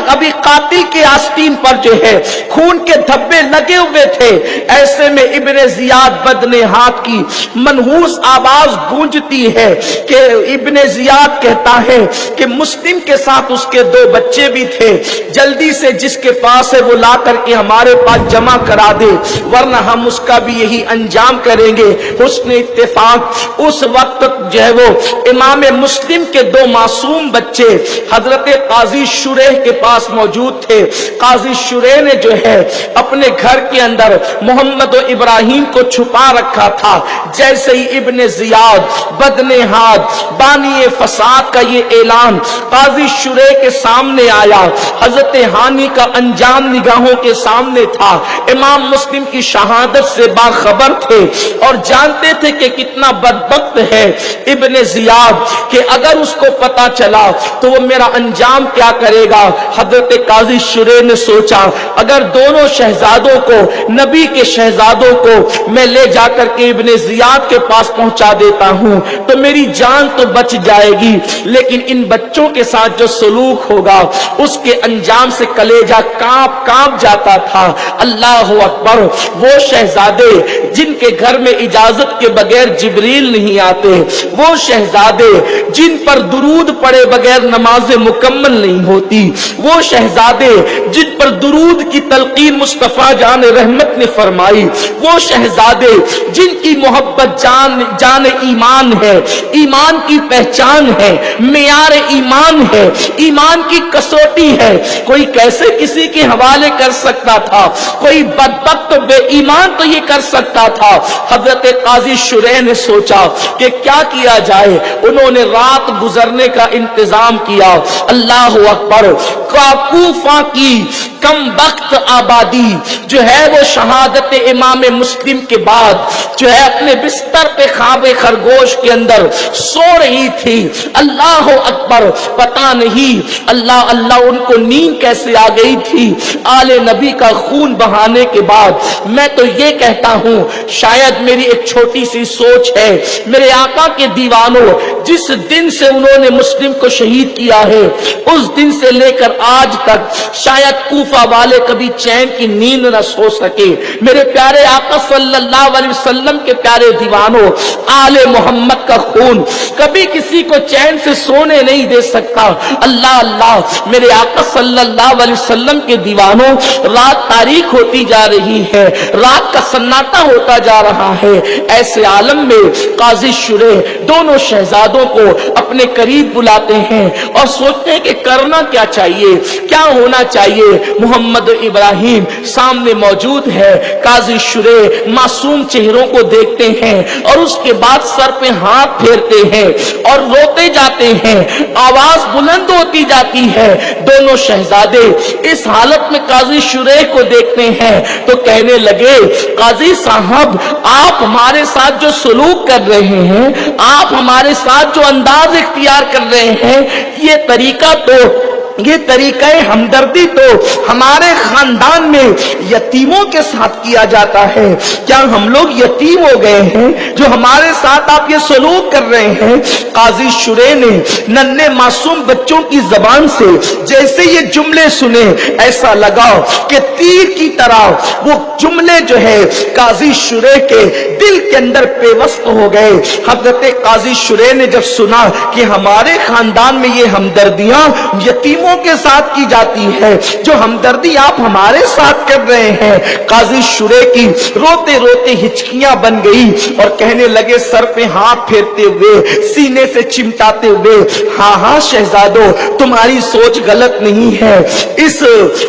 अभी कातिल के आस्तीन पर जो है खून के धब्बे लगे हुए थे। ऐसे में इब्ने जियाद बदनेहात की मनहूस आवाज गूंजती है कि इब्ने जियाद कहता है कि मुस्लिम के साथ उसके 2 बच्चे भी थे, जल्दी से जिसके पास है वो ला करके हमारे पास जमा करा दे, वरना हम उसका भी यही अंजाम करेंगे। हुस्न इत्तेफाक उस वक्त जो है वो इमाम मुस्लिम के 2 मासूम बच्चे हजरत काजी शुरेह के पास मौजूद थे। काजी शुरेह ने जो है अपने घर के अंदर मोहम्मद और इब्राहिम को छुपा रखा था। जैसे ही इब्ने जियाद बदनेहात बानी फसाद का ये ऐलान काजी शुरेह के सामने आया, हजरत हानी का अंजाम निगाहों के सामने था। इमाम मुस्लिम की शहादत से बाखबर थे और जानते थे कि कितना बदबख्त है इब्ने जियाद कि अगर उसको पता चला तो वो मेरा अंजाम क्या करेगा। हजरत काजी शुरेह ने सोचा अगर दोनों शहजादों को, नबी के शहजादों को मैं ले जाकर के इब्ने जियाद के पास पहुंचा देता हूं तो मेरी जान तो बच जाएगी, लेकिन इन बच्चों के साथ जो सलूक होगा उसके अंजाम से कलेजा कांप कांप जाता था। अल्लाह अकबर, वो शहजादे जिनके घर में इजाजत के बगैर जिब्रील नहीं आते, वो शहजादे जिन पर दुरूद पड़े बगैर नमाज मुकम्मल नहीं होती, वो शहजादे जिन पर दुरूद की तलकीन मुस्तफा जान रहमत ने फरमाई, वो शहजादे जिनकी मोहब्बत जान ईमान है, ईमान की पहचान है, मेयार ईमान है, ईमान की कसौटी है। कोई कैसे किसी के हवाले कर सकता था? कोई बदबख्त बेईमान तो ये कर सकता था। हजरत काजी शुरेह ने सोचा कि क्या किया जाए। उन्होंने रात गुजरने का इंतजाम किया। अल्लाह अकबर, कूफा की कम वक्त आबादी जो है वो शहादत इमाम मुस्लिम के बाद जो है अपने बिस्तर पे ख्वाबे खरगोश के अंदर सो रही थी। अल्लाह अकबर, पता नहीं अल्लाह अल्लाह उनको नींद कैसे आ गई थी आले नबी का खून बहाने के बाद। मैं तो ये कहता हूं शायद मेरी एक छोटी सी सोच है। मेरे आका के दीवानों, जिस दिन से उन्होंने मुस्लिम को शहीद किया है उस दिन से लेकर आज तक शायद कूफा वाले कभी चैन की नींद न सो सके। मेरे प्यारे आका सल्लल्लाहु अलैहि वसल्लम के प्यारे दीवानों, आले मोहम्मद का खून कभी किसी को चैन से सोने नहीं दे सकता। अल्लाह अल्लाह, मेरे आका सल्लल्लाहु अलैहि वसल्लम के दीवानों, रात तारीख होती जा रही है, रात का सन्नाटा होता जा रहा है। ऐसे आलम में काजी शुरेह दोनों शहजादों को अपने करीब बुलाते हैं और सोचते हैं कि करना क्या चाहिए, क्या होना चाहिए। मोहम्मद इब्राहिम सामने मौजूद है। काजी शुरेह मासूम चेहरों को देखते हैं और उसके बाद सर पे हाथ फेरते हैं और रोते जाते हैं। आवाज बुलंद होती जाती है। दोनों शहजादे इस हालत में काजी शुरेह को देखते हैं तो कहने लगे, काजी साहब, आप हमारे साथ जो सलूक कर रहे हैं, आप हमारे साथ जो अंदाज इख्तियार कर रहे हैं, ये तरीका हमदर्दी तो हमारे खानदान में यतीमों के साथ किया जाता है। क्या हम लोग यतीम हो गए हैं जो हमारे साथ आप ये सलूक कर रहे हैं? काजी शुरेह ने नन्हे मासूम बच्चों की जबान से जैसे ये जुमले सुने, ऐसा लगा कि तीर की तरह वो जुमले जो है काजी शुरेह के दिल के अंदर पेवस्त हो गए। हजरत काजी शुरेह ने जब सुना कि हमारे खानदान में ये हमदर्दियां यतीमों के साथ की जाती है, जो हमदर्दी आप हमारे साथ कर रहे हैं, काजी शुरेह की रोते रोते हिचकियां बन गई और कहने लगे सर पे हाथ फेरते हुए, सीने से चिमटाते हुए, हाँ हाँ शहजादो, तुम्हारी सोच गलत नहीं है। इस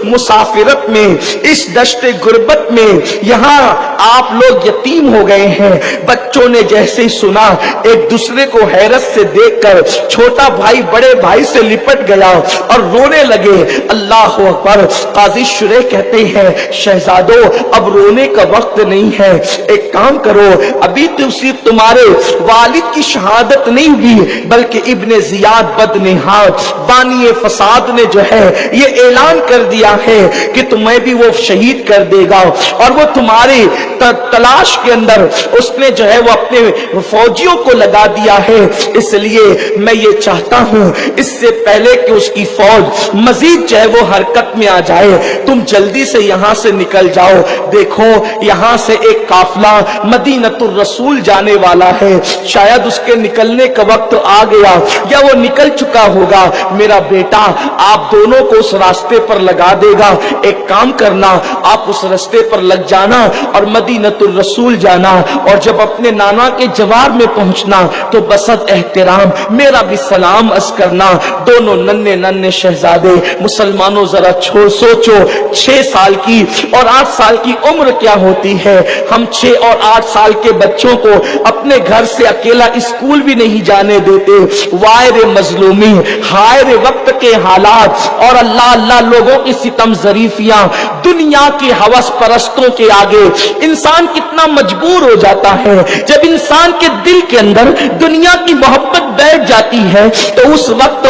मुसाफिरत में, इस दश्ते गुर्बत में यहाँ आप लोग यतीम हो गए हैं। बच्चों ने जैसे ही सुना एक दूसरे को हैरत से देखकर छोटा भाई बड़े भाई से लिपट गया और रोने लगे। अल्लाह अकबर। काजी शुरेह कहते हैं, शहजादो, अब रोने का वक्त नहीं है, एक काम करो, अभी तो सिर्फ तुम्हारे वालिद की शहादत नहीं हुई बल्कि इब्ने जियाद बदनेहात बानी फसाद ने जो है ये ऐलान कर दिया है कि तुम्हें भी वो शहीद कर देगा और वो तुम्हारी तलाश के अंदर उसने जो है वो अपने फौजियों को लगा दिया है। इसलिए मैं ये चाहता हूं इससे पहले कि उसकी फौज फौज मजीद जो है वो हरकत में आ जाए, तुम जल्दी से यहां से निकल जाओ। देखो यहां से एक काफिला मदीनतुर रसूल जाने वाला है, शायद उसके निकलने का वक्त आ गया या वो निकल चुका होगा। मेरा बेटा आप दोनों को उस रास्ते पर लगा देगा, एक काम करना, आप उस रास्ते पर लग जाना और मदीनतुर रसूल जाना, और जब अपने नाना के जवार में पहुंचना तो बसत एहतराम मेरा भी सलाम अर्ज करना। दोनों नन्हे नन्हे शहजादे, मुसलमानों जरा सोचो 6 साल की और 8 साल की उम्र क्या होती है। हम 6 और 8 साल के बच्चों को अपने घर से अकेला स्कूल भी नहीं जाने देते। वाय रे मजलूमी, हाय रे वक्त के हालात और अल्लाह अल्लाह लोगों की सितम जरीफियां, दुनिया की हवस परस्तों के आगे इंसान कितना मजबूर हो जाता है। जब इंसान के दिल के अंदर दुनिया की मोहब्बत बैठ जाती है तो उस वक्त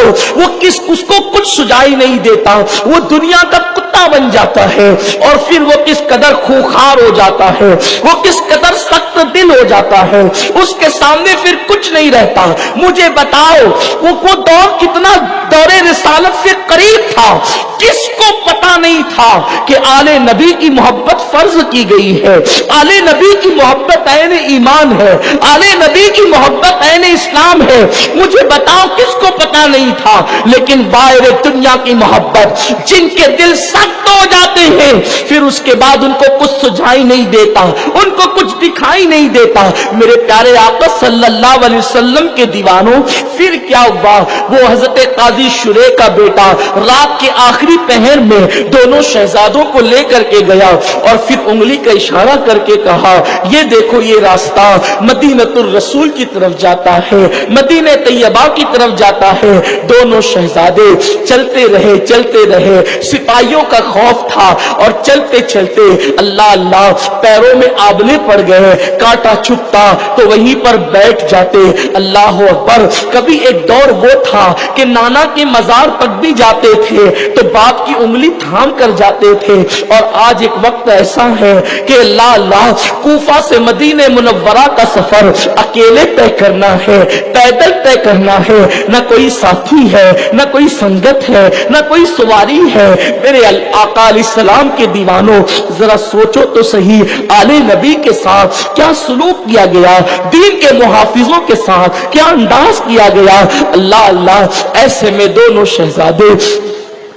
उसको कुछ सुझाई नहीं देता, वो दुनिया का कुत्ता बन जाता है। और फिर वो किस कदर खूंखार हो जाता है, वो किस कदर सख्त दिल हो जाता है, उसके सामने फिर कुछ नहीं रहता। मुझे बताओ वो दौर कितना दौरे रिसालत से करीब था, किसको पता नहीं था कि आले नबी की मोहब्बत फर्ज की गई है, आले नबी की मोहब्बत ऐन ईमान है, आले नबी की मोहब्बत ऐन इस्लाम है। मुझे बताओ किसको पता नहीं था। लेकिन बाहर दुनिया की मोहब्बत, जिनके दिल सख्त हो जाते हैं फिर उसके बाद उनको कुछ सुझाई नहीं देता, उनको कुछ दिखाई नहीं देता। मेरे प्यारे आका सल्लल्लाहु अलैहि वसल्लम के दीवानों, फिर क्या हुआ, वो हजरत काजी शुरे का बेटा रात के आखिरी पहर में दोनों शहजादों को लेकर के गया और फिर उंगली का इशारा करके कहा, ये देखो ये रास्ता मदीनतुर रसूल की तरफ जाता है, मदीने तैयबा की तरफ जाता है। दोनों शहजादे चलते रहे, सिपाहियों का खौफ था और चलते चलते अल्लाह अल्लाह पैरों में आबले पड़ गए, कांटा चुभता तो वहीं पर बैठ जाते। अल्लाह अकबर। कभी एक दौर वो था कि नाना के मजार तक भी जाते थे तो बाप की उंगली थाम कर जाते थे, और आज एक वक्त ऐसा है कि अल्लाह अल्लाह कूफा से मदीने मुनव्वरा का सफर अकेले तय करना है, पैदल तय करना है, न कोई साथी है, न कोई संगत है, न कोई सवारी है। मेरे आका अलैहिस्सलाम के दीवानों, जरा सोचो तो सही, आले नबी के साथ क्या सलूक किया गया, दीन के मुहाफिजों के साथ क्या अंदाज किया गया। अल्लाह अल्लाह। ऐसे में दोनों शहजादे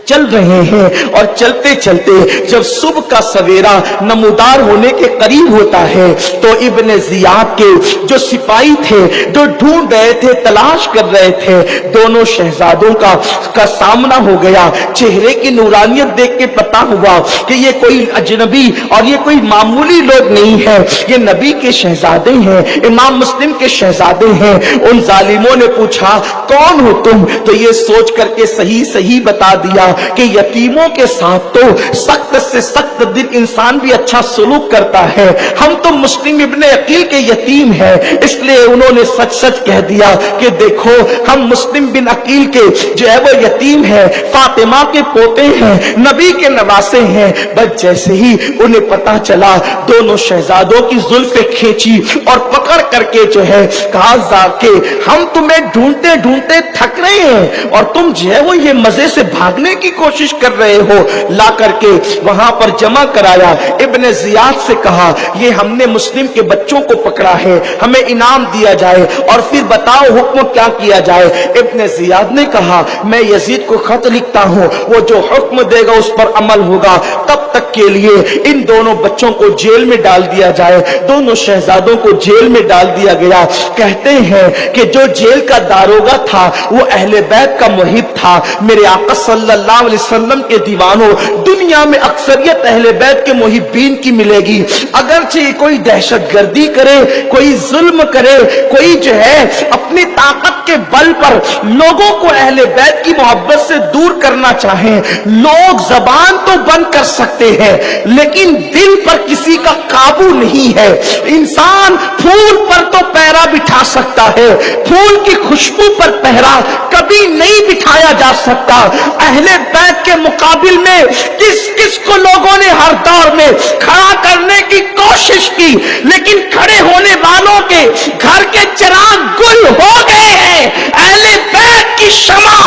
चल रहे हैं और चलते चलते जब सुबह का सवेरा नमूदार होने के करीब होता है तो इब्ने जियाद के जो सिपाही थे, जो ढूंढ रहे थे, तलाश कर रहे थे, दोनों शहजादों का सामना हो गया। चेहरे की नूरानियत देख के पता हुआ कि ये कोई अजनबी और ये कोई मामूली लोग नहीं है, ये नबी के शहजादे हैं, इमाम मुस्लिम के शहजादे हैं। उन जालिमों ने पूछा, कौन हो तुम? तो ये सोच करके सही बता दिया कि यतीमों के साथ तो सख्त से सख्त दिल इंसान भी अच्छा सलूक करता है, हम तो मुस्लिम इब्ने अकील के यतीम हैं। इसलिए उन्होंने सच कह दिया कि देखो हम मुस्लिम बिन अकील के जो है वो यतीम है, फातिमा के पोते हैं, नबी के नवासे हैं। बस जैसे ही उन्हें पता चला, दोनों शहजादों की जुल्फे खींची और पकड़ करके जो है कहा, जाके हम तुम्हें ढूंढते ढूंढते थक रहे हैं और तुम जो है वो ये मजे से भागने की कोशिश कर रहे हो। ला करके वहां पर जमा कराया। इब्ने जियाद से कहा, ये हमने मुस्लिम के बच्चों को पकड़ा है, हमें इनाम दिया जाए और फिर बताओ हुक्म क्या किया जाए। इब्ने जियाद ने कहा, मैं यजीद को खत लिखता हूं, वो जो हुक्म देगा उस पर अमल होगा। तब तक के लिए इन दोनों बच्चों को जेल में डाल दिया जाए। दोनों शहजादों को जेल में डाल दिया गया। कहते हैं कि जो जेल का दारोगा था वो अहले बैत का मुहिब था। मेरे आका सल्लल्लाहु अलैहि वसल्लम के दीवानों, दुनिया में अक्सरियत अहले बैत के मुहिब्बीन की मिलेगी। अगरचे कोई दहशतगर्दी करे, कोई जुल्म करे, कोई जो है अपनी ताकत के बल पर लोगों को अहले बैत की मोहब्बत से दूर करना चाहे, लोग जबान तो बंद कर सकते हैं लेकिन दिल पर किसी का काबू नहीं है। इंसान फूल पर तो पहरा बिठा सकता है, फूल की खुशबू पर पहरा कभी नहीं बिठाया जा सकता। अहले बैत के मुकाबिल में किस किस को लोगों ने हर दौर में खड़ा करने की कोशिश की, लेकिन खड़े होने वालों के घर के चिराग गुल हो गए हैं। अहले बैत की शमा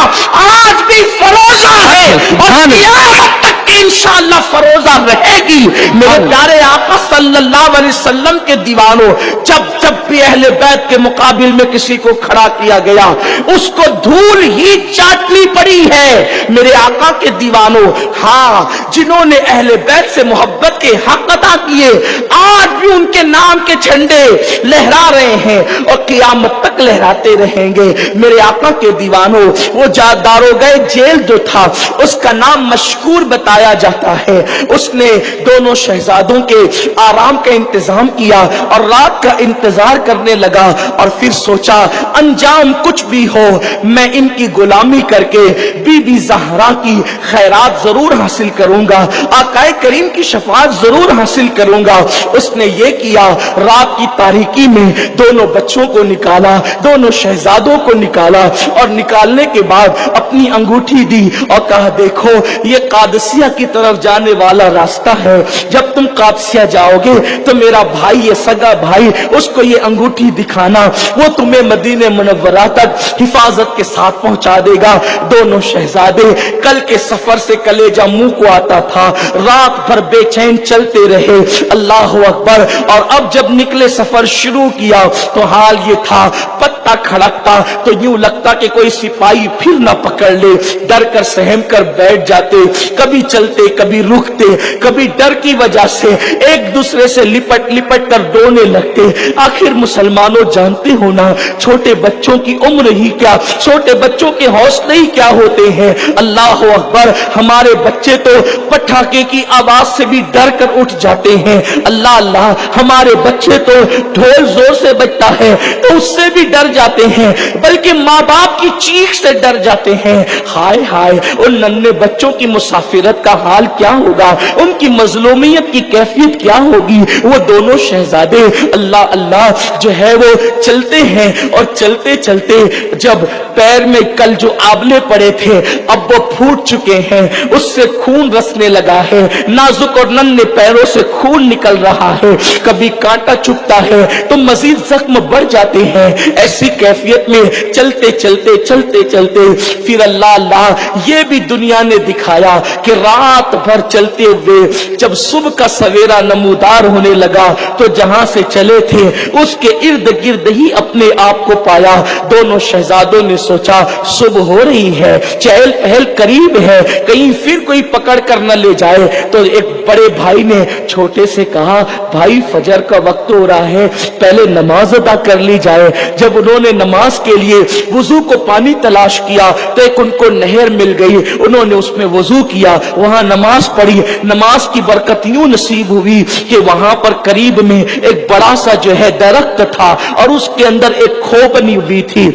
आज भी फरोजा है और क़यामत तक इंशाअल्लाह फरोजा रहेगी। मेरे प्यारे आका सल्लल्लाहु अलैहि वसल्लम के दीवानों, जब जब भी अहले बैत के मुकाबिल में किसी को खड़ा किया गया उसको धूल ही चाटनी पड़ी है। मेरे आका के दीवानों, हाँ, जिन्होंने अहले बैत से मोहब्बत के हक अदा किए आज भी उनके नाम के झंडे लहरा रहे हैं और क़यामत तक लहराते रहेंगे। मेरे आका के दीवानों, वो दारोगाए जेल जो था उसका नाम मशकूर बताया जाता है। उसने दोनों शहजादों के आराम का इंतजाम किया और रात का इंतजार करने लगा और फिर सोचा अंजाम कुछ भी हो मैं इनकी गुलामी करके बीबी ज़हरा की खैरात जरूर हासिल करूंगा, आकाए करीम की शफाअत जरूर हासिल करूंगा। उसने ये किया, रात की तारीकी में दोनों बच्चों को निकाला, दोनों शहजादों को निकाला और निकालने के बाद अपनी अंगूठी दी और कहा देखो ये कादसिया की तरफ जाने वाला रास्ता है, जब तुम कादसिया जाओगे तो मेरा भाई, ये सगा भाई, उसको ये अंगूठी दिखाना, वो तुम्हें मदीने मुनव्वरा तक हिफाजत के साथ पहुंचा देगा। दोनों शहजादे कल के सफर से कलेजा मुंह को आता था, रात भर बेचैन चलते रहे, अल्लाह अकबर। और अब जब निकले सफर शुरू किया तो हाल ये था, पत्ता खड़कता तो यूं लगता कि कोई सिपाही फिर ना पकड़ ले, डर कर सहम कर बैठ जाते, कभी चलते कभी रुकते, कभी डर की वजह से एक दूसरे से लिपट लिपट कर रोने लगते। आखिर मुसलमानों जानते हो ना, छोटे बच्चों की उम्र ही क्या, छोटे बच्चों के हौसले ही क्या होते हैं। अल्लाह अकबर, हमारे बच्चे तो पटाखे की आवाज से भी डर कर उठ जाते हैं। अल्लाह अल्लाह, हमारे बच्चे तो ढोल जोर से बजता है तो उससे भी डर जाते हैं, बल्कि माँ बाप की चीख से डर जाते हैं। हाय हाय, उन नन्हे बच्चों की मुसाफिरत का हाल क्या होगा, उनकी मजलूमियत की कैफियत क्या होगी। वो दोनों शहजादे अल्लाह अल्लाह जो है वो चलते हैं और चलते चलते जब पैर में कल जो आबले पड़े थे अब वो फूट चुके हैं, उससे खून रसने लगा है, नाजुक और नन्हे पैरों से खून निकल रहा है, कभी कांटा चुभता है तो मजीद जख्म बढ़ जाते हैं। ऐसी कैफियत में चलते चलते चलते चलते फिर अल्लाह अल्लाह ये भी दुनिया ने दिखाया कि रात भर चलते हुए जब सुबह का सवेरा नमूदार होने लगा तो जहां से चले थे उसके इर्द गिर्द ही अपने आप को पाया। दोनों शहजादों ने सोचा सुबह हो रही है, चहल पहल करीब है, कहीं फिर कोई पकड़ कर न ले जाए। तो एक बड़े भाई ने छोटे से कहा भाई फजर का वक्त हो रहा है, पहले नमाज अदा कर ली जाए। जब उन्होंने नमाज के लिए वुजू को पानी तलाश किया तो एक उनको नहर मिल गई, उन्होंने उसमें वुजू किया, वहां नमाज पढ़ी। नमाज की बरकत यूं नसीब हुई कि वहां पर करीब में एक बड़ा सा जो है दरख्त था और उसके अंदर एक खो बनी हुई थी,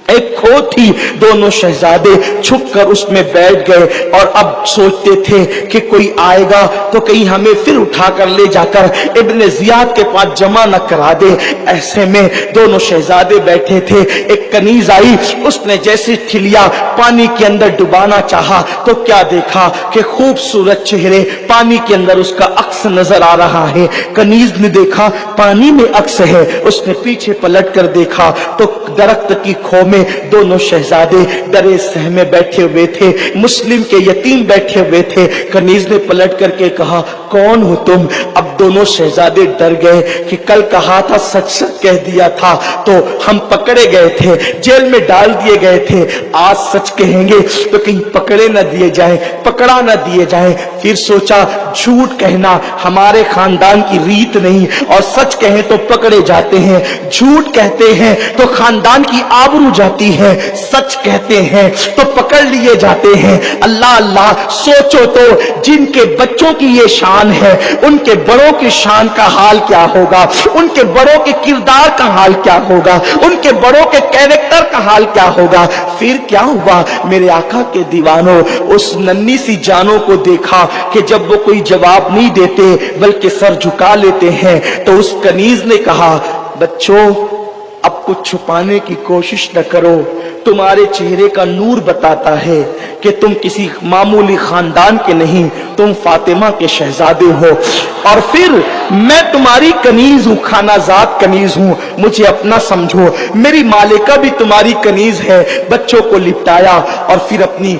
एक खो थी। दोनों शहजादे छुप कर उसमें बैठ गए और अब सोचते थे कि कोई आएगा तो कहीं हमें फिर उठाकर ले जाकर इब्ने जियाद के पास जमा न करा दे। ऐसे में दोनों शहजादे बैठे थे, एक कनीज आई, उसने जैसे ठिलिया पानी के अंदर डुबाना चाहा तो क्या देखा कि खूबसूरत चेहरे पानी के अंदर उसका अक्स नजर आ रहा है। कनीज ने देखा पानी में अक्स है, उसने पीछे पलट कर देखा तो दरख्त की खो में दोनों शहजादे डरे सहमे बैठे हुए थे, मुस्लिम के यतीम बैठे हुए थे। कनीज ने पलट करके कहा कौन हो तुम? अब दोनों शहजादे डर गए कि कल कहा था सच सच कह दिया था तो हम पकड़े गए थे, जेल में डाल दिए गए थे, आज सच कहेंगे तो कहीं पकड़े न दिए जाए, पकड़ा न दिए जाए। फिर सोचा झूठ कहना हमारे खानदान की रीत नहीं और सच कहें तो पकड़े जाते हैं, झूठ कहते हैं तो खानदान की आबरू जाती है, सच कहते हैं तो पकड़ लिए जाते हैं। अल्लाह अल्लाह, सोचो तो जिनके बच्चों की ये शान है उनके बड़ों की शान का हाल क्या होगा, उनके बड़ों के किरदार का हाल क्या होगा, उनके बड़ों के कैरेक्टर का हाल क्या होगा। फिर क्या हुआ मेरे आका के दीवानों, उस नन्ही सी जानों को देखा कि जब वो कोई जवाब नहीं देते बल्कि सर झुका लेते हैं तो उस कनीज ने कहा बच्चों अब को छुपाने की कोशिश न करो, तुम्हारे चेहरे का नूर बताता है कि तुम किसी मामूली खानदान के नहीं, तुम फातिमा के शहजादे हो। और फिर मैं तुम्हारी कनीज हूं, खानाजाद कनीज हूं, मुझे अपना समझो। मेरी मालिका भी तुम्हारी कनीज है। बच्चों को लिपटाया और फिर अपनी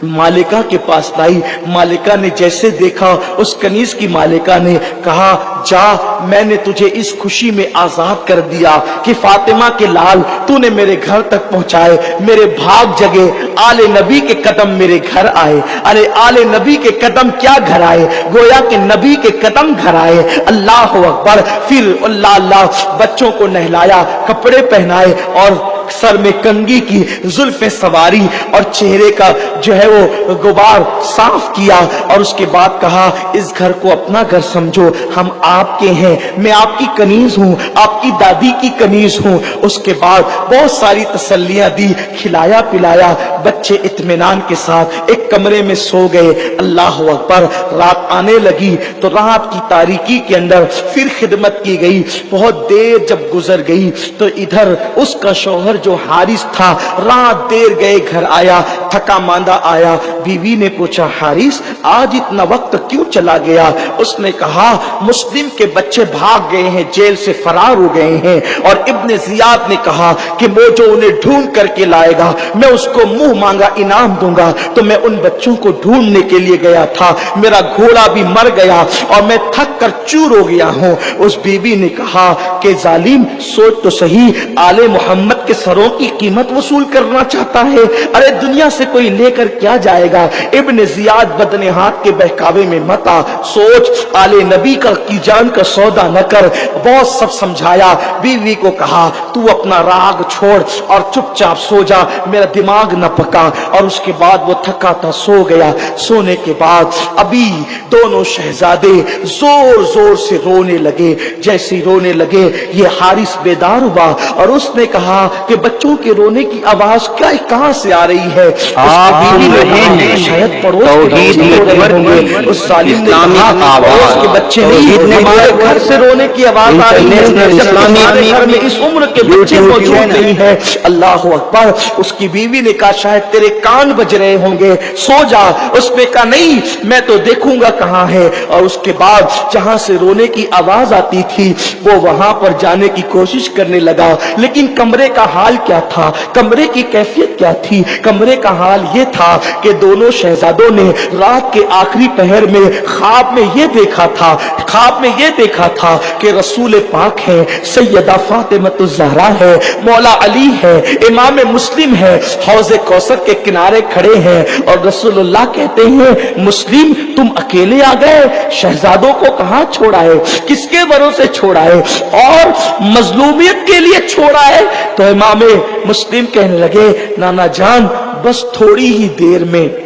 मालिका के पास लाई। मालिका ने जैसे देखा, उस कनीज की मालिका ने कहा, जा, मैंने तुझे इस खुशी में आजाद कर दिया कि फातिमा के लाल तूने मेरे घर तक पहुंचाए, मेरे भाग जगे, आले नबी के कदम मेरे घर आए। अरे आले नबी के कदम क्या घर आए, गोया कि नबी के कदम घर आए। अल्लाह अकबर। फिर अल्लाह अल्लाह, बच्चों को नहलाया, कपड़े पहनाए और सर में कंघी की, जुल्फे सवारी और चेहरे का जो है वो गुबार साफ किया। और उसके बाद कहा, इस घर को अपना घर समझो, हम आपके हैं, मैं आपकी कनीज हूं, आपकी दादी की कनीज हूं। उसके बाद बहुत सारी तसल्लियां दी, खिलाया पिलाया। बच्चे इत्मीनान के साथ एक कमरे में सो गए। अल्लाह अकबर। रात आने लगी तो रात की तारीकी के अंदर फिर खिदमत की गई। बहुत देर जब गुजर गई तो इधर उसका शौहर जो हारिस था, रात देर गए घर आया, थका मांदा आया। बीवी ने पूछा, हारिस आज इतना वक्त क्यों चला गया? उसने कहा, मुस्लिम के बच्चे भाग गए हैं, जेल से फरार हो गए हैं। और इब्ने जियाद ने कहा कि वो जो उन्हें ढूंढ करके लाएगा मैं उसको मुंह मांगा इनाम दूंगा। तो मैं उन बच्चों को ढूंढने के लिए गया था, मेरा घोड़ा भी मर गया और मैं थक कर चूर हो गया हूं। उस बीबी ने कहा कि जालिम, सोच तो सही, आले मोहम्मद के सरों की कीमत वसूल करना चाहता है। अरे दुनिया से कोई लेकर क्या जाएगा? इब्ने जियाद बदने हाथ के बहकावे में मत आ, सोच, आले नबी का की जान का सौदा न कर। बहुत सब समझाया। बीवी को कहा, तू अपना राग छोड़ और चुपचाप सो जा, मेरा दिमाग न पका। और उसके बाद वो थका था, सो गया। सोने के बाद अभी दोनों शहजादे जोर जोर से रोने लगे। जैसे रोने लगे, ये हारिस बेदार हुआ और उसने कहा कि बच्चों के रोने की आवाज क्या कहां से आ रही है? बीवी ने कहा, शायद पड़ोस के उस जालिम ने कहा, पड़ोस के बच्चे नहीं, हमारे घर से रोने की आवाज आ रही है, जब हमारे घर में इस उम्र के बच्चे मौजूद नहीं है। अल्लाह अकबर। उसकी बीवी ने कहा, शायद तेरे कान बज रहे होंगे, सो जा। उसने कहा, नहीं, मैं तो देखूंगा कहां है। और उसके बाद जहां से रोने की आवाज आती थी वो वहां पर जाने की कोशिश करने लगा। लेकिन कमरे का हाल क्या था, कमरे की कैफियत क्या थी? कमरे का हाल ये था कि दोनों शहजादों ने रात के आखिरी पहर में ख्वाब में ये देखा था, ख्वाब में ये देखा था कि रसूल पाक है, सैयदा फातिमा ज़हरा है, मौला अली है, इमाम मुस्लिम है, हौज़े कौसर के किनारे खड़े हैं। और रसूलुल्लाह कहते हैं, मुस्लिम तुम अकेले आ गए, शहजादों को कहां छोड़ा है, किसके भरोसे छोड़ा है, और मजलूमियत के लिए छोड़ा है? तो इमाम मुस्लिम कहने लगे, नाना जान, बस थोड़ी ही देर में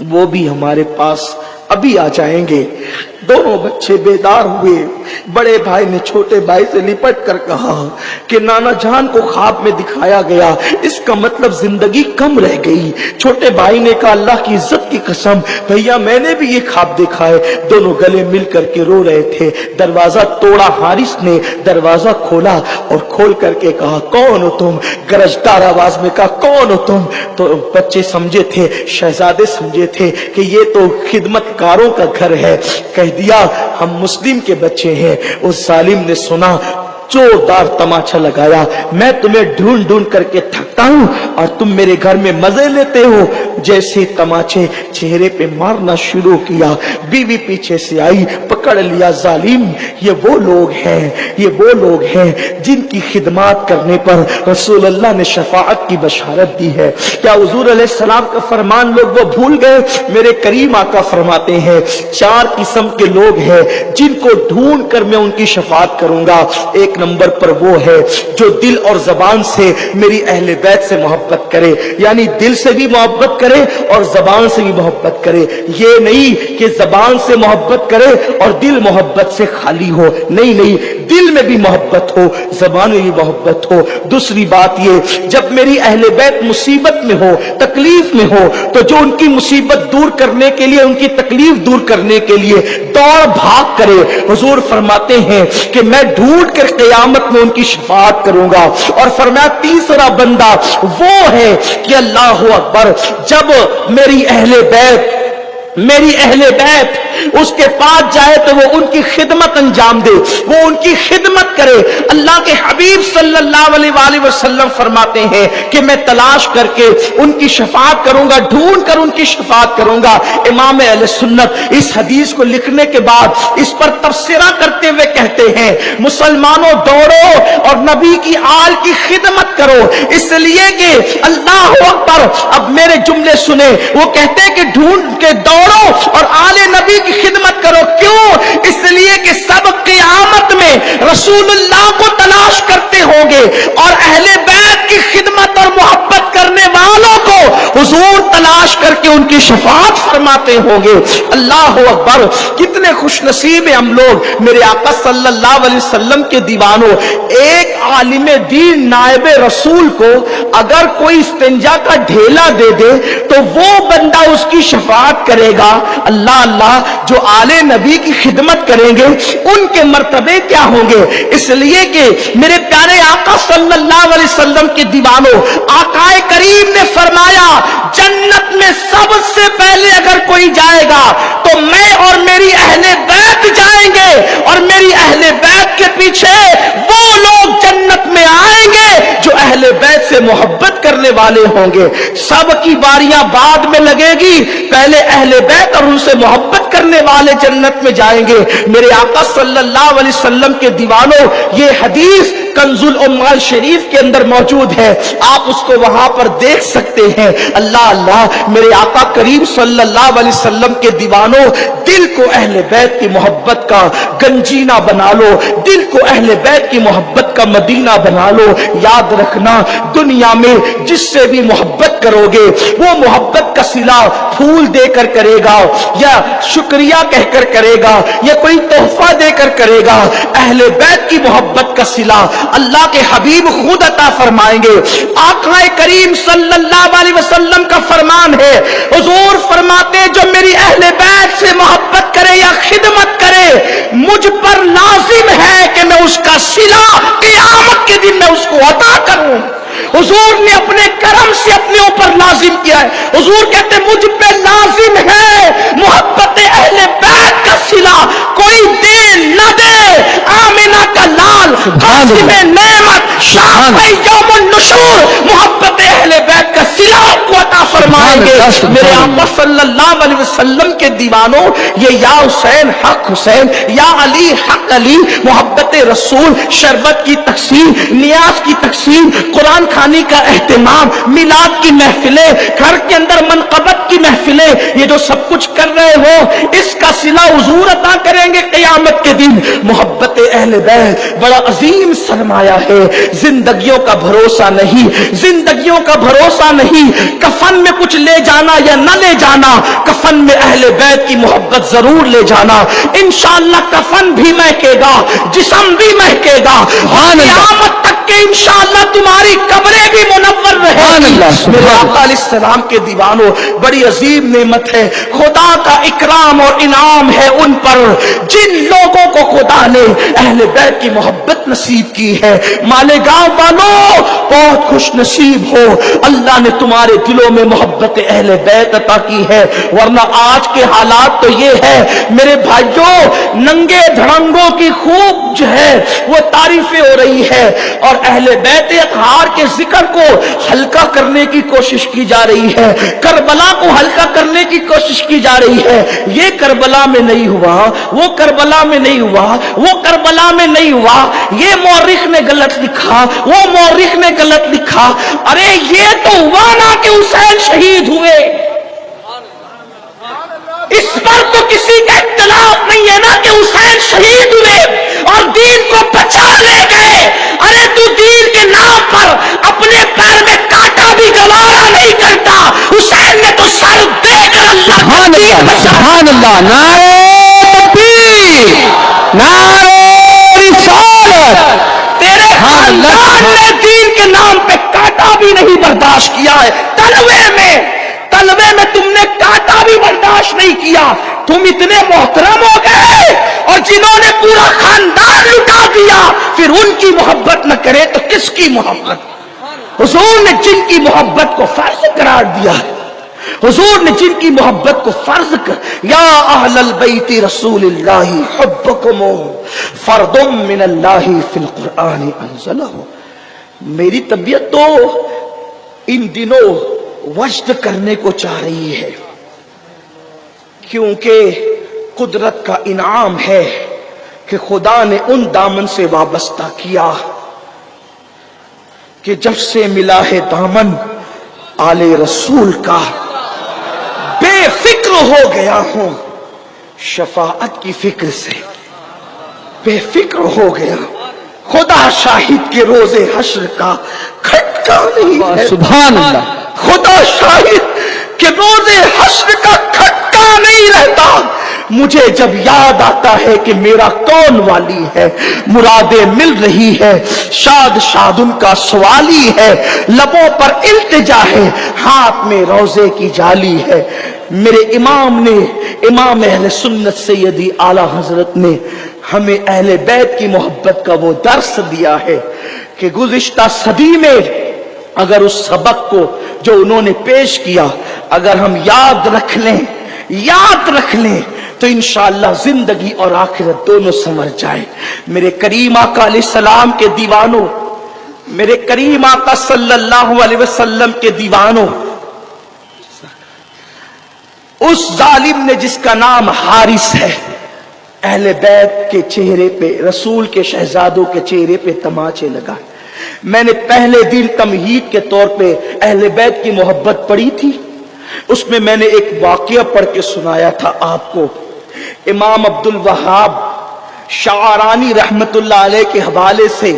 वो भी हमारे पास अभी आ जाएंगे। दोनों बच्चे बेदार हुए। बड़े भाई ने छोटे भाई से लिपट कर कहा कि नाना जान को ख्वाब में दिखाया गया, इसका मतलब जिंदगी कम रह गई। छोटे भाई ने कहा, अल्लाह की इज्जत की कसम भैया, मैंने भी ये ख्वाब देखा है। दोनों गले मिल करके रो रहे थे। दरवाजा तोड़ा, हारिस ने दरवाजा खोला और खोल करके कहा, कौन हो तुम? गरजदार आवाज में कहा, कौन हो तुम? तो बच्चे समझे थे, शहजादे समझे थे कि ये तो खिदमतकारों का घर है। कह दिया, हम मुस्लिम के बच्चे हैं। उस जालिम ने सुना, जोरदार तमाचा लगाया, मैं तुम्हें ढूंढ ढूंढ करके थकता हूं और तुम मेरे घर में मजे लेते हो। जैसे तमाचे चेहरे पे मारना शुरू किया, बीवी पीछे से आई, पकड़ लिया। जालिम, ये वो लोग हैं, ये वो लोग हैं जिनकी खिदमत करने पर रसूलुल्लाह ने शफाअत की बशारत दी है। क्या हुजूर अलैहिस्सलाम का फरमान लोग वो भूल गए? मेरे करीम आका फरमाते हैं, 4 किस्म के लोग हैं जिनको ढूंढ कर मैं उनकी शफाअत करूंगा। एक नंबर पर वो है जो दिल और जबान से मेरी अहले बैत से मोहब्बत करे, यानी दिल से भी मोहब्बत करे और जबान से भी मोहब्बत करे। ये नहीं कि जबान से मोहब्बत करे और दिल मोहब्बत से खाली हो, नहीं नहीं, दिल में भी मोहब्बत हो, जबान में भी मोहब्बत हो। दूसरी बात ये, जब मेरी अहले बैत मुसीबत में हो, तकलीफ में हो, तो जो उनकी मुसीबत दूर करने के लिए, उनकी तकलीफ दूर करने के लिए दौड़ भाग करे। हुजूर फरमाते हैं कि मैं ढूंढ कर क़यामत में उनकी शफाअत करूंगा। और फरमाया तीसरा बंदा वो है कि अल्लाह अकबर, जब मेरी अहले बैत उसके पास जाए तो वो उनकी खिदमत अंजाम दे, वो उनकी खिदमत करे। अल्लाह के हबीब सल्लल्लाहु अलैहि वसल्लम फरमाते हैं कि मैं तलाश करके उनकी शफाअत करूंगा, ढूंढ कर उनकी शफाअत करूंगा। इमाम अहले सुन्नत इस हदीस को लिखने के बाद इस पर तफसीरा करते हुए कहते हैं, मुसलमानों दौड़ो और नबी की आल की खिदमत करो, इसलिए कि अल्लाह अकबर। अब मेरे जुमले सुने, वो कहते हैं कि ढूंढ के दौड़ो और आले नबी की खिदमत करो। क्यों? इसलिए कि सब क़यामत में रसूलुल्लाह को तलाश करते होंगे और अहले बैत की खिदमत और मोहब्बत करने वालों को हुजूर तलाश करके उनकी शफाअत फरमाते होंगे। अल्लाह अकबर, कितने खुशनसीब हैं हम लोग। मेरे आका सल्लल्लाहु अलैहि वसल्लम के दीवानों, एक आलिम दीन नायब रसूल को अगर कोई इस्तिंजा का ढेला दे दे तो वो बंदा उसकी शफाअत करेगा। अल्लाह अल्लाह, जो आले नबी की खिदमत करेंगे उनके मर्तबे क्या होंगे। इसलिए कि मेरे प्यारे आका सल्लल्लाहु अलैहि वसल्लम के दीवानों, आकाए करीम ने फरमाया जन्नत में सबसे पहले अगर कोई जाएगा तो मैं और मेरी अहले बैत जाएंगे, और मेरी अहले बैत के पीछे वो लोग जन्नत में आएंगे जो अहले बैत से मोहब्बत करने वाले होंगे। सबकी बारियां बाद में लगेगी, पहले अहले बैत और उनसे मोहब्बत करने वाले जन्नत में जाएंगे। मेरे आका सल्लल्लाहु अलैहि वसल्लम के दीवानों, ये हदीस कंजुल उम्माल शरीफ के अंदर मौजूद है, आप उसको वहां पर देख सकते हैं। अल्लाह अल्लाह, मेरे आका करीम सल्लल्लाहु अलैहि वसल्लम के दीवानों, दिल को अहले बैत की मोहब्बत का गंजीना बना लो, दिल को अहले बैत की मोहब्बत का मदीना बना लो। याद रखना, दुनिया में जिससे भी मोहब्बत करोगे वो मोहब्बत का सिला फूल देकर करेगा, या शुक्रिया कहकर करेगा, या कोई तोहफा देकर करेगा। अहले बैत की मोहब्बत का सिला अल्लाह के हबीब खुद अता फरमाएंगे। आक़ाए करीम सल्लल्लाहु अलैहि वसल्लम का फरमान है, हुजूर फरमाते जो मेरी अहले बैत से मोहब्बत करे या खिदमत करे, मुझ पर लाजिम है कि मैं उसका सिला क़यामत के दिन में उसको अता करूं। हुजूर ने अपने करम से अपने ऊपर लाजिम किया है। हुजूर कहते मुझ पे लाजिम है मोहब्बत अहले बैत का सिला, कोई दे न दे। आमिना का लाल कासिम नेमत शाफ़ी यौमुन नुशूर, मोहब्बत अहले बैत का सिला आपको अता फरमाएंगे। मेरे आका सल्लल्लाहु अलैहि वसल्लम के दीवानों, ये या हुसैन हक हुसैन, या अली हक अली, मोहब्बत रसूल, शरबत की तकसीम, नियाज की तकसीम, कुरान खानी का एहतमाम, मिलाद की महफिलें, घर के अंदर मनकबत की महफिलें, ये जो सब कुछ कर रहे हो इसका सिला हुजूर अता करेंगे क़यामत के दिन। मोहब्बत अहले बैत बड़ा अजीम सरमाया है। जिंदगियों का भरोसा नहीं, जिंदगियों का भरोसा नहीं। कफन में कुछ ले जाना या न ले जाना, कफन में अहले बैत की मोहब्बत जरूर ले जाना। इंशाअल्लाह कफन भी महकेगा, जिस्म भी महकेगा, क़यामत तक के इंशाअल्लाह तुम्हारी कब्रें भी मुनव्वर रहेगी। मेरे आका अलैहिस्सलाम के दीवानों, बड़ी अजीम नेमत है, खुदा का इकराम और इनाम है उन पर जिन लोगों को खुदा ने अहले बैत की मोहब्बत नसीब की है। मालेगांव वालों बहुत खुश नसीब हो, अल्लाह ने तुम्हारे दिलों में मोहब्बत अहले बैत अता की है। वरना आज के हालात तो ये है मेरे भाइयों, नंगे धड़ंगों की खूब जो है वो तारीफें हो रही है और अहले बैत अतहार के जिक्र को हल्का करने की कोशिश की जा रही है, करबला को हल्का करने की कोशिश की जा रही है। ये करबला में नहीं हुआ, वो करबला में नहीं हुआ, वो करबला में नहीं हुआ, ये मौरिख ने गलत लिखा, वो मौरिख ने गलत लिखा। अरे ये तो हुआ ना कि हुसैन शहीद हुए, इस पर तो किसी का इख्तिलाफ नहीं है ना कि हुसैन शहीद हुए और दीन को बचा ले गए। अरे तू दीन के नाम पर अपने पैर में कांटा भी गवारा नहीं करता। हुसैन ने तो सर देकर अल्लाह का दीन बचा। सुभान अल्लाह, नारे तकबीर, नारे रिसालत। तेरे खानदान ने दीन के नाम पे कांटा भी नहीं बर्दाश्त किया है। तलवे में तुमने कांटा भी बर्दाश्त नहीं किया। तुम इतने मोहतरम हो गए اور جنہوں نے پورا خاندان لٹا دیا پھر ان کی محبت نہ کرے تو کس کی محبت؟ حضور نے جن کی محبت کو فرض قرار دیا ہے، حضور نے جن کی محبت کو فرض کر، یا اہل البیت رسول اللہ حبکم فرض من اللہ فی القرآن انزلہ۔ میری طبیعت تو ان دنوں وجد کرنے کو چاہ رہی ہے، کیونکہ قدرت کا انعام ہے کہ خدا نے ان دامن سے وابستہ کیا کہ جب سے ملا ہے دامن آل رسول کا بے فکر ہو گیا ہوں، شفاعت کی فکر سے بے فکر ہو گیا، خدا شاہد کے روز حشر کا کھٹکا نہیں ہے، سبحان اللہ، خدا شاہد کہ روز حشر کا کھٹکا نہیں رہتا۔ مجھے جب یاد آتا ہے کہ میرا کون والی ہے، مرادیں مل رہی ہے، شاد شاد ان کا سوالی ہے، لبوں پر التجا ہے، ہاتھ میں روزے کی جالی ہے۔ میرے امام نے، امام اہل سنت سیدی اعلی حضرت نے ہمیں اہل بیت کی محبت کا وہ درس دیا ہے کہ گزشتہ صدی میں اگر اس سبق کو جو انہوں نے پیش کیا اگر ہم یاد رکھ لیں تو انشاءاللہ زندگی اور آخرت دونوں سنور جائے۔ میرے کریم آقا علیہ السلام کے دیوانوں، میرے کریم آقا صلی اللہ علیہ وسلم کے دیوانوں، اس ظالم نے جس کا نام حارث ہے، اہل بیت کے چہرے پہ، رسول کے شہزادوں کے چہرے پہ تماچے لگا۔ میں نے پہلے دن تمہید کے طور پہ اہل بیت کی محبت پڑھی تھی، اس میں میں نے ایک واقعہ پڑھ کے سنایا تھا آپ کو۔ امام عبد الوہاب شعرانی رحمت اللہ علیہ کے حوالے سے،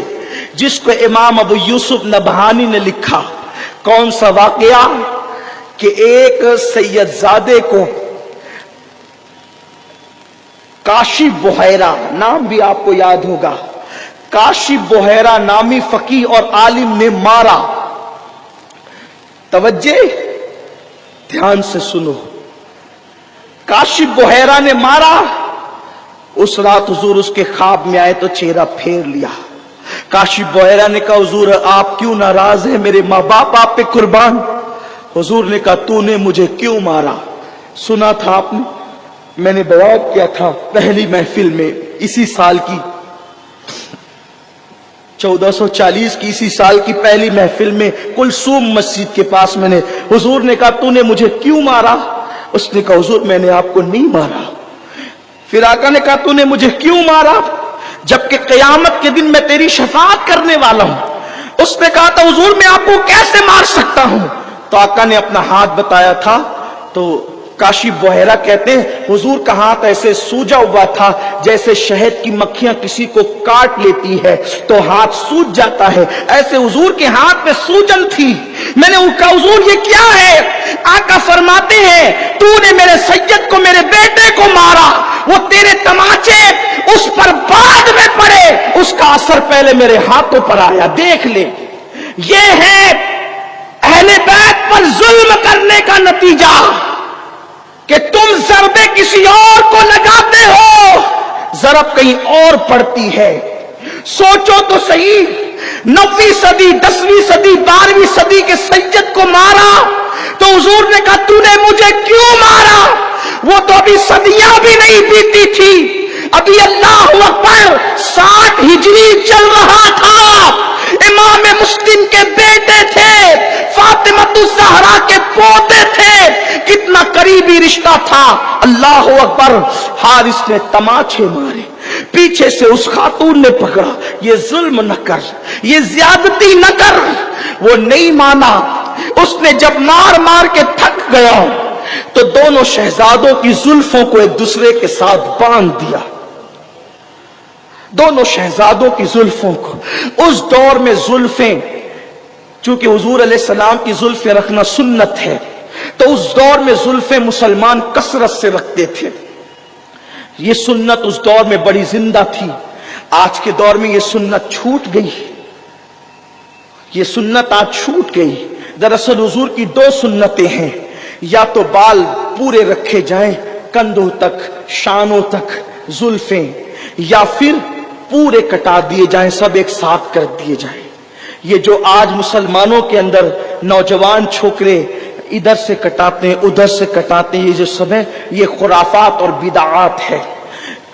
جس کو امام ابو یوسف نبہانی نے لکھا۔ کون سا واقعہ؟ کہ ایک سید زادے کو کاشف بحیرہ، نام بھی آپ کو یاد ہوگا، کاشف بحیرہ نامی فقیہ اور عالم نے مارا۔ توجہ، دھیان سے سنو، کاشف بحیرہ نے مارا۔ اس رات حضور اس کے خواب میں آئے تو چہرہ پھیر لیا۔ کاشف بحیرہ نے کہا حضور آپ کیوں ناراض ہیں، میرے ماں باپ آپ پہ قربان۔ حضور نے کہا تو نے مجھے کیوں مارا؟ سنا تھا آپ نے، میں نے بیان کیا تھا پہلی محفل میں، اسی سال کی 1440 کی اسی سال کی پہلی محفل میں کلثوم مسجد کے پاس میں نے، حضور نے کہا تو نے مجھے کیوں مارا؟ اس نے کہا حضور میں نے آپ کو نہیں مارا۔ پھر آقا نے کہا تو نے مجھے کیوں مارا جبکہ قیامت کے دن میں تیری شفاعت کرنے والا ہوں؟ اس نے کہا تھا حضور میں آپ کو کیسے مار سکتا ہوں؟ تو آقا نے اپنا ہاتھ بتایا تھا، تو کاشف بحیرہ کہتے ہیں حضور کا ہاتھ ایسے سوجا ہوا تھا جیسے شہد کی مکھیاں کسی کو کاٹ لیتی ہے تو ہاتھ سوج جاتا ہے، ایسے حضور کے ہاتھ میں سوجن تھی۔ میں نے کہا حضور یہ کیا ہے؟ آقا فرماتے ہیں تو نے میرے سید کو، میرے بیٹے کو مارا، وہ تیرے تماچے اس پر بعد میں پڑے، اس کا اثر پہلے میرے ہاتھوں پر آیا، دیکھ لے۔ یہ ہے اہل بیت پر ظلم کرنے کا نتیجہ کہ تم ضربے کسی اور کو لگاتے ہو، ضرب کہیں اور پڑتی ہے۔ سوچو تو صحیح، 9ویں صدی، 10ویں صدی، 12ویں صدی کے سید کو مارا تو حضور نے کہا تو نے مجھے کیوں مارا؟ وہ تو ابھی صدیاں بھی نہیں بیتی تھی، ابھی اللہ اکبر 60 ہجری چل رہا تھا، امام مسلم کے بیٹے تھے، فاطمہ الزہرا کے پوتے تھے، کتنا قریبی رشتہ تھا۔ اللہ اکبر، حارث نے تماچے مارے، پیچھے سے اس خاتون نے پکڑا، یہ ظلم نہ کر، یہ زیادتی نہ کر۔ وہ نہیں مانا، اس نے جب مار مار کے تھک گیا تو دونوں شہزادوں کی زلفوں کو ایک دوسرے کے ساتھ باندھ دیا، دونوں شہزادوں کی زلفوں کو۔ اس دور میں زلفیں، چونکہ حضور علیہ السلام کی زلفیں رکھنا سنت ہے، تو اس دور میں زلفیں مسلمان کثرت سے رکھتے تھے۔ یہ سنت اس دور میں بڑی زندہ تھی، آج کے دور میں یہ سنت چھوٹ گئی، یہ سنت آج چھوٹ گئی۔ دراصل حضور کی 2 سنتیں ہیں، یا تو بال پورے رکھے جائیں کندھوں تک، شانوں تک، जुल्फें, या फिर पूरे कटा दिए जाएं, सब एक साथ कर दिए जाएं। ये जो आज मुसलमानों के अंदर नौजवान छोकरे इधर से कटाते हैं उधर से कटाते हैं, ये जो सब है ये खुराफात और बिदात है।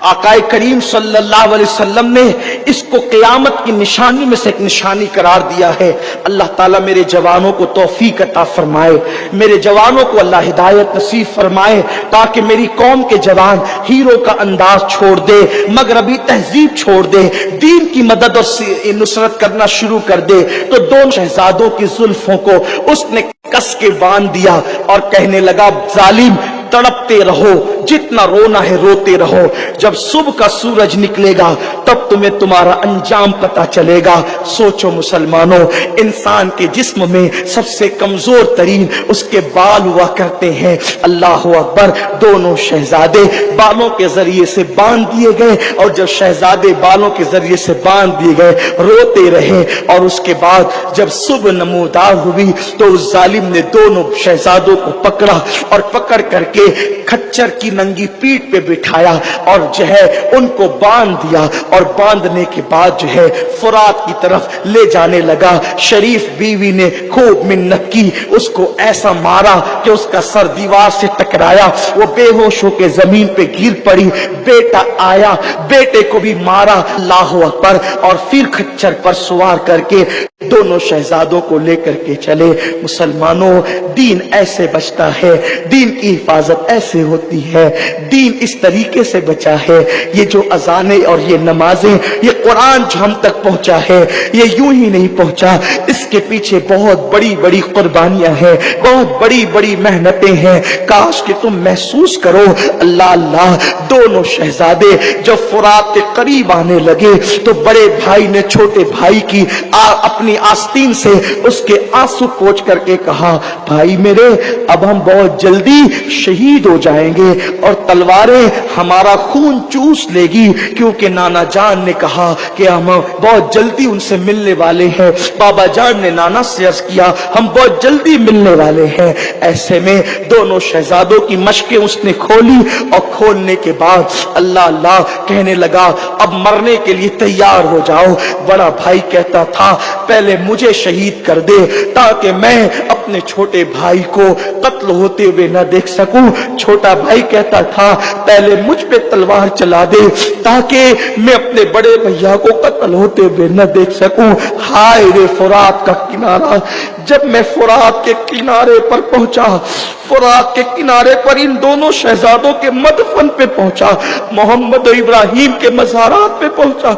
आकाए करीम सल्लल्लाहु अलैहि वसल्लम ने इसको क़यामत की निशानी में से एक निशानी करार दिया है। अल्लाह ताला मेरे जवानों को तौफीक अता फरमाए, मेरे जवानों को अल्लाह हिदायत नसीब फरमाए, ताकि मेरी कौम के जवान हीरो का अंदाज छोड़ दे, मगरबी तहजीब छोड़ दे, दीन की मदद और नुसरत करना शुरू कर दे। तो दोनों शहजादों की जुल्फों को उसने कस के बांध दिया और कहने लगा, जालिम तड़पते रहो, जितना रोना है रोते रहो, जब सुबह का सूरज निकलेगा तब तुम्हें तुम्हारा अंजाम पता चलेगा। सोचो मुसलमानों, इंसान के जिस्म में सबसे कमजोर तरीन उसके बाल हुआ करते हैं। अल्लाह अकबर। दोनों शहजादे बालों के जरिए से बांध दिए गए, और जब शहजादे बालों के जरिए से बांध दिए गए रोते रहे, और उसके बाद जब सुबह नमूदार हुई तो उस जालिम ने दोनों शहजादों को पकड़ा और पकड़ करके खच्चर की नंगी पीठ पे बिठाया और जो है उनको बांध दिया, और बांधने के बाद जो है फुरात की तरफ ले जाने लगा। शरीफ बीवी ने खूब मिन्नत की, उसको ऐसा मारा कि उसका सर दीवार से टकराया, वो बेहोश होकर जमीन पे गिर पड़ी। बेटा आया, बेटे को भी मारा। अल्लाह अकबर। और फिर खच्चर पर सवार करके दोनों शहजादों को लेकर के चले। मुसलमानों, दीन ऐसे बचता है, दीन की हिफाजत ऐसे होती है, दीन इस तरीके से बचा है। ये जो अजाने और ये नमाजें, ये कुरान जो हम तक पहुंचा है, ये यूं ही नहीं पहुंचा, इसके पीछे बहुत बड़ी बड़ी कुर्बानियां हैं, बहुत बड़ी बड़ी मेहनतें हैं। काश कि तुम महसूस करो। अल्लाह अल्लाह। दोनों शहजादे जब फुरात के करीब आने लगे तो बड़े भाई ने छोटे भाई की अपनी आस्तीन से उसके आंसू पोंछ करके कहा, भाई मेरे, अब हम बहुत जल्दी शहीद हो जाएंगे और तलवारें हमारा खून चूस लेगी, क्योंकि नाना जान ने कहा कि हम बहुत जल्दी उनसे मिलने वाले हैं। बाबा जान ने नाना से अर्ज किया, हम बहुत जल्दी मिलने वाले हैं। ऐसे में दोनों शहजादों की मशकें उसने खोली, और खोलने के बाद अल्लाह अल्लाह कहने लगा, अब मरने के लिए तैयार हो जाओ। बड़ा भाई कहता था, पहले मुझे शहीद कर दे ताकि मैं अपने छोटे भाई को कत्ल होते हुए न देख सकूं। छोटा भाई कहता था, पहले मुझ पे तलवार चला दे ताकि मैं अपने बड़े भैया को कत्ल होते हुए न देख सकूं। हाय रे फुरात का किनारा। जब मैं फुरात के किनारे पर पहुंचा, फुरात के किनारे पर इन दोनों शहजादों के मदफन पे पहुंचा, मोहम्मद और इब्राहिम के मज़ारात पे पहुंचा,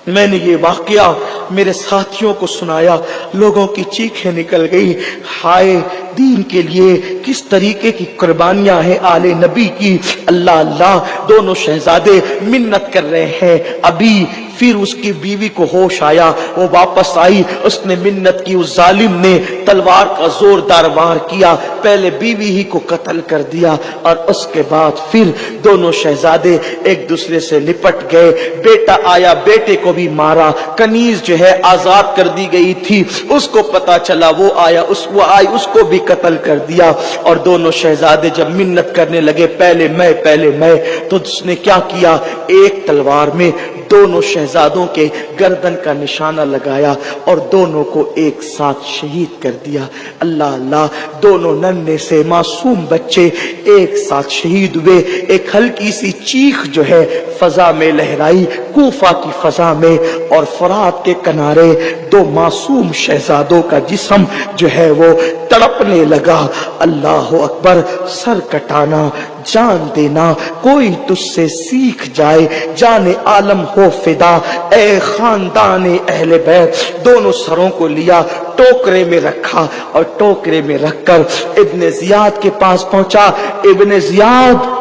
मैंने ये वाकया मेरे साथियों को सुनाया। लोगों की चीखें निकल गई। हाय, दीन के लिए किस तरीके की कुर्बानियां हैं आले नबी की। अल्लाह अल्लाह। दोनों शहजादे मिन्नत कर रहे हैं। अभी फिर उसकी बीवी को होश आया, वो वापस आई, उसने मिन्नत की। उस जालिम ने तलवार का जोरदार वार किया, पहले बीवी ही को कत्ल कर दिया, और उसके बाद फिर दोनों शहजादे एक दूसरे से लिपट गए। बेटा आया, बेटे को भी मारा। कनीज जो है आजाद कर दी गई थी, उसको पता चला, वो आया, उसको भी कत्ल कर दिया। और दोनों शहजादे जब मिन्नत करने लगे, पहले मैं, तो उसने क्या किया, एक तलवार में दोनों शहजादों के गर्दन का निशाना लगाया और दोनों को एक साथ शहीद कर दिया। अल्लाह अल्लाह। दोनों नन्हे से मासूम बच्चे एक साथ शहीद हुए। एक हल्की सी चीख जो है फजा में लहराई, कूफा की फजा में, और फरात के किनारे दो मासूम शहजादों का जिस्म जो है वो तड़पने लगा। अल्लाह अकबर। सर कटाना, जान देना, कोई तुझसे सीख जाए, जाने आलम हो फिदा, ए खानदाने अहले बैत। दोनों सरों को लिया, टोकरे में रखा, और टोकरे में रखकर इब्ने जियाद के पास पहुंचा। इब्ने जियाद,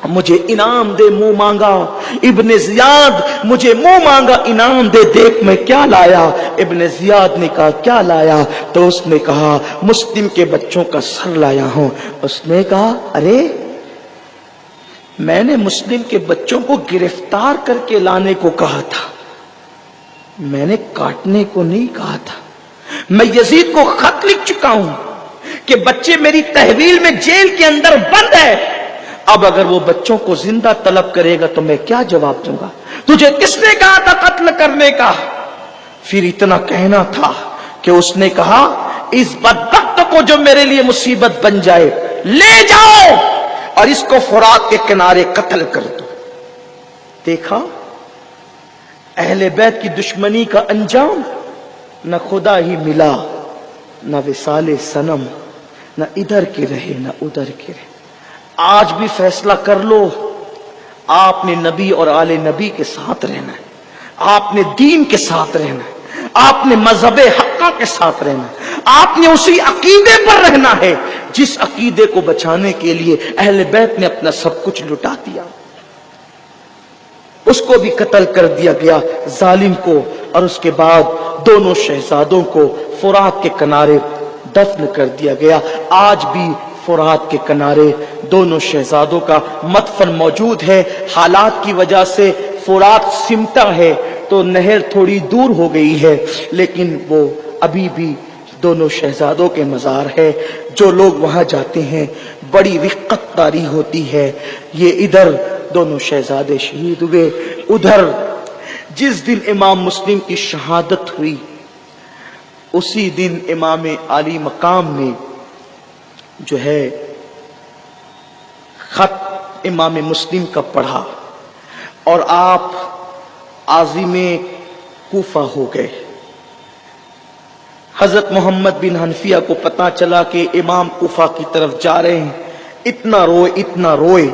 मुझे इनाम दे, मुंह मांगा। इब्ने जियाद, मुझे मुंह मांगा, इनाम दे, देख मैं क्या लाया। इब्ने जियाद ने कहा, क्या लाया? तो उसने कहा, मुस्लिम के बच्चों का सर लाया हूं। उसने कहा, अरे, मैंने मुस्लिम के बच्चों को गिरफ्तार करके लाने को कहा था, मैंने काटने को नहीं कहा था। मैं यजीद को खत लिख चुका हूं कि बच्चे मेरी तहवील में जेल के अंदर बंद है, अब अगर वो बच्चों को जिंदा तलब करेगा तो मैं क्या जवाब दूंगा? तुझे किसने कहा था कत्ल करने का? फिर इतना कहना था कि उसने कहा इस बदबख्त को जो मेरे लिए मुसीबत बन जाए ले जाओ और इसको फुरात के किनारे कत्ल कर दो। देखा अहले बैत की दुश्मनी का अंजाम, न खुदा ही मिला न विसाले सनम, न इधर के रहे न उधर के रहे। आज भी फैसला कर लो, आपने नबी और आले नबी के साथ रहना है, आपने दीन के साथ रहना है, आपने मजहबे हक्का के साथ रहना है, आपने उसी अकीदे पर रहना है जिस अकीदे को बचाने के लिए अहले बैत ने अपना सब कुछ लुटा दिया। उसको भी कत्ल कर दिया गया जालिम को, और उसके बाद दोनों शहजादों को फुरात के किनारे दफन कर दिया गया। आज भी फुरात के किनारे दोनों शहजादों का मदफन मौजूद है। हालात की वजह से फुरात सिमटा है तो नहर थोड़ी दूर हो गई है, लेकिन वो अभी भी दोनों शहजादों के मजार है। जो लोग वहां जाते हैं बड़ी रिक्कत तारी होती है। ये इधर दोनों शहजादे शहीद हुए, उधर जिस दिन इमाम मुस्लिम की शहादत हुई उसी दिन इमाम आली मकाम ने जो है खत इमाम मुस्लिम का पढ़ा और आप आज़िमे कूफा हो गए। हजरत मोहम्मद बिन हनफिया को पता चला कि इमाम कूफा की तरफ जा रहे हैं। इतना रोए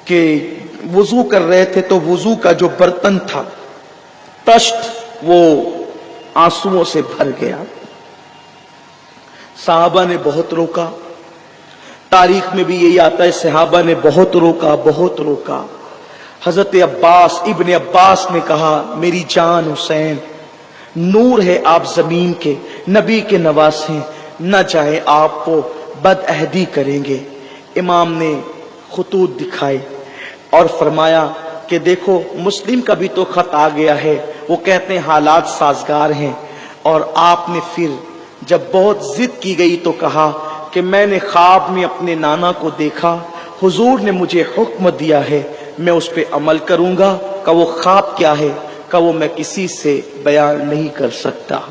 कि वुजू कर रहे थे तो वुजू का जो बर्तन था तश्त वो आंसुओं से भर गया। सहाबा ने बहुत रोका, तारीख में भी यही आता है सहाबा ने बहुत रोका। हजरत अब्बास इब्ने अब्बास ने कहा मेरी जान हुसैन, नूर है आप जमीन के, नबी के नवासे, न चाहे आपको बदअहदी करेंगे। इमाम ने खुतूत दिखाए और फरमाया कि देखो मुस्लिम का भी तो खत आ गया है, वो कहते हैं हालात साजगार हैं। और आपने फिर जब बहुत जिद की गई तो कहा कि मैंने ख्वाब में अपने नाना को देखा, हुजूर ने मुझे हुक्म दिया है, मैं उस पर अमल करूंगा। का वो ख्वाब क्या है? का वो मैं किसी से बयान नहीं कर सकता।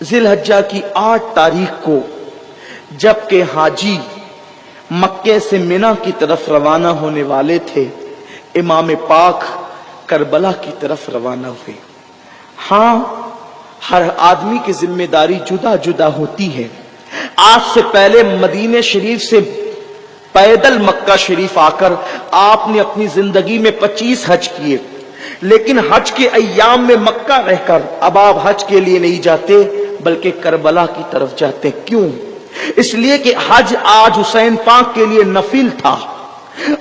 जिलहज्जा की 8 तारीख को जबकि हाजी मक्के से मिना की तरफ रवाना होने वाले थे, इमाम पाक करबला की तरफ रवाना हुए। हाँ, हर आदमी की जिम्मेदारी जुदा जुदा होती है। आज से पहले मदीने शरीफ से पैदल मक्का शरीफ आकर आपने अपनी जिंदगी में 25 हज किए, लेकिन हज के अय्याम में मक्का रहकर अब आप हज के लिए नहीं जाते बल्कि करबला की तरफ जाते। क्यों? इसलिए कि हज आज हुसैन पाक के लिए नफिल था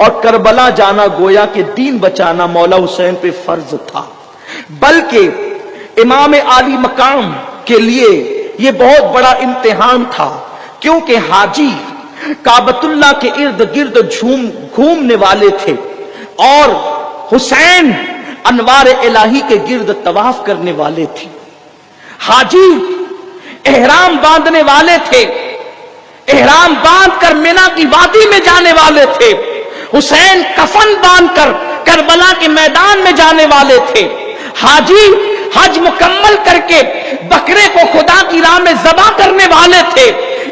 और करबला जाना गोया के दीन बचाना मौला हुसैन पे फर्ज था। बल्कि इमाम आली मकाम के लिए यह बहुत बड़ा इम्तिहान था, क्योंकि हाजी काबतुल्लाह के इर्द गिर्द घूमने वाले थे और हुसैन अनवार इलाही के गिर्द तवाफ करने वाले थे। हाजी एहराम बांधने वाले थे, एहराम बांधकर मिना की वादी में जाने वाले थे। हुसैन कफन बांधकर करबला के मैदान में जाने वाले थे। हाजी हज मुकम्मल करके बकरे को खुदा की राह में ज़बा करने वाले थे,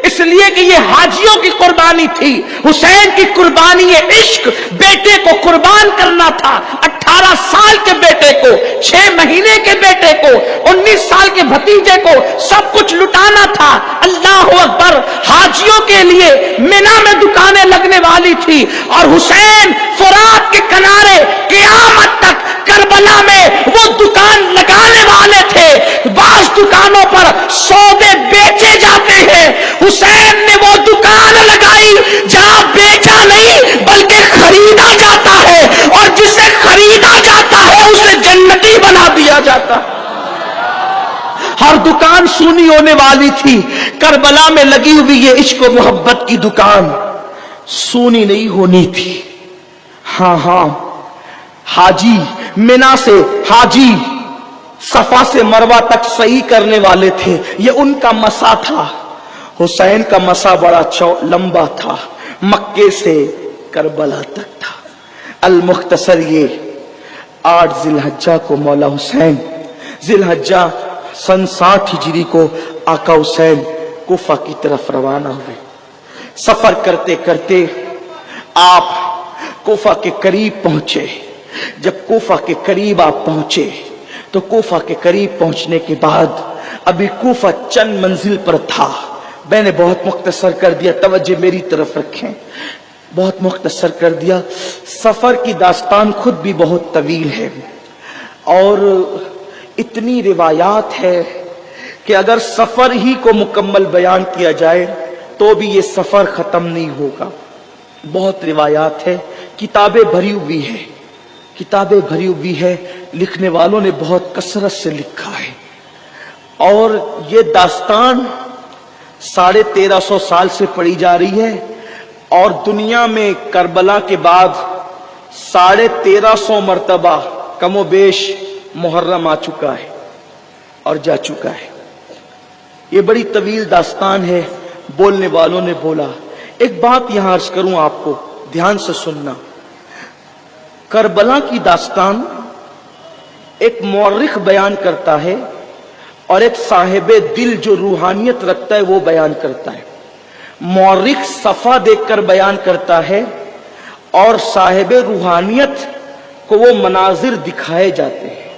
इसलिए कि ये हाजियों की कुर्बानी थी। हुसैन की कुर्बानी ये इश्क, बेटे को कुर्बान करना था। 18 साल के बेटे को, 6 महीने के बेटे को, 19 साल के भतीजे को सब कुछ लुटाना था। अल्लाह अकबर। हाजियों के लिए मिना में दुकानें लगने वाली थी और हुसैन फुरात के किनारे क़यामत तक करबला में वो दुकान लगाने वाले थे। बास दुकानों पर सौदे बेचे जाते हैं, हुसैन ने वो दुकान लगाई जहां बेचा नहीं बल्कि खरीदा जाता है, और जिसे खरीदा जाता है उसे जन्नती बना दिया जाता है। हर दुकान सूनी होने वाली थी। करबला में लगी हुई ये इश्क और मोहब्बत की दुकान सूनी नहीं होनी थी। हाँ, हाजी मिना से हाजी सफा से मरवा तक सही करने वाले थे, ये उनका मसा था। हुसैन का मसा बड़ा लंबा था। मक्के से करबला तक था। अल मुख्तसर ये 8 जिलहज्जा को मौला हुसैन, जिलहज्जा सन 60 हिजरी को आका हुसैन कूफा की तरफ रवाना हुए। सफर करते करते आप कूफा के करीब पहुंचे। जब कूफा के करीब आप पहुंचे तो कूफा के करीब पहुंचने के बाद अभी कूफा चंद मंजिल पर था। मैंने बहुत मुख्तसर कर दिया, तवज्जो मेरी तरफ रखें, बहुत मुख्तसर कर दिया। सफर की दास्तान खुद भी बहुत तवील है और इतनी रिवायात है कि अगर सफर ही को मुकम्मल बयान किया जाए तो भी ये सफर खत्म नहीं होगा। बहुत रिवायात है, किताबें भरी हुई है, किताबें भरी हुई है, लिखने वालों ने बहुत कसरत से लिखा है। और ये दास्तान 1350 साल से पढ़ी जा रही है और दुनिया में करबला के बाद 1350 मर्तबा कमोबेश मुहर्रम आ चुका है और जा चुका है। ये बड़ी तवील दास्तान है, बोलने वालों ने बोला। एक बात यहां अर्ज करूं आपको, ध्यान से सुनना। करबला की दास्तान एक मौरिख बयान करता है और एक साहिबे दिल जो रूहानियत रखता है वो बयान करता है। मौरिख सफा देखकर बयान करता है और साहिबे रूहानियत को वो मनाजिर दिखाए जाते हैं।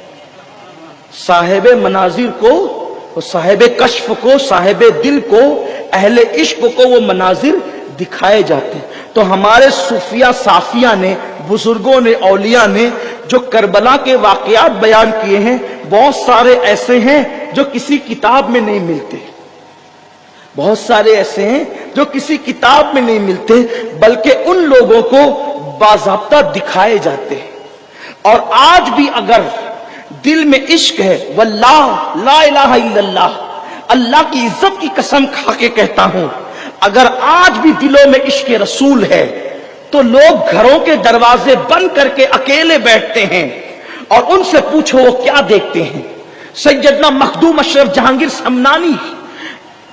साहिबे मनाजिर को, साहिबे कश्फ को, साहिबे दिल को, अहले इश्क को वो मनाजिर दिखाए जाते हैं। तो हमारे सूफिया साफिया ने, बुजुर्गों ने, औलिया ने जो करबला के वाकयात बयान किए हैं, बहुत सारे ऐसे हैं जो किसी किताब में नहीं मिलते, बहुत सारे ऐसे हैं जो किसी किताब में नहीं मिलते, बल्कि उन लोगों को बाज़ाब्ता दिखाए जाते हैं। और आज भी अगर दिल में इश्क है, वल्लाह ला इलाहा इल्लल्लाह, अल्लाह की इज्जत की कसम खा के कहता हूं, अगर आज भी दिलों में इश्क रसूल है तो लोग घरों के दरवाजे बंद करके अकेले बैठते हैं और उनसे पूछो वो क्या देखते हैं। सैयदना मखदूम अशरफ जहांगीर समनानी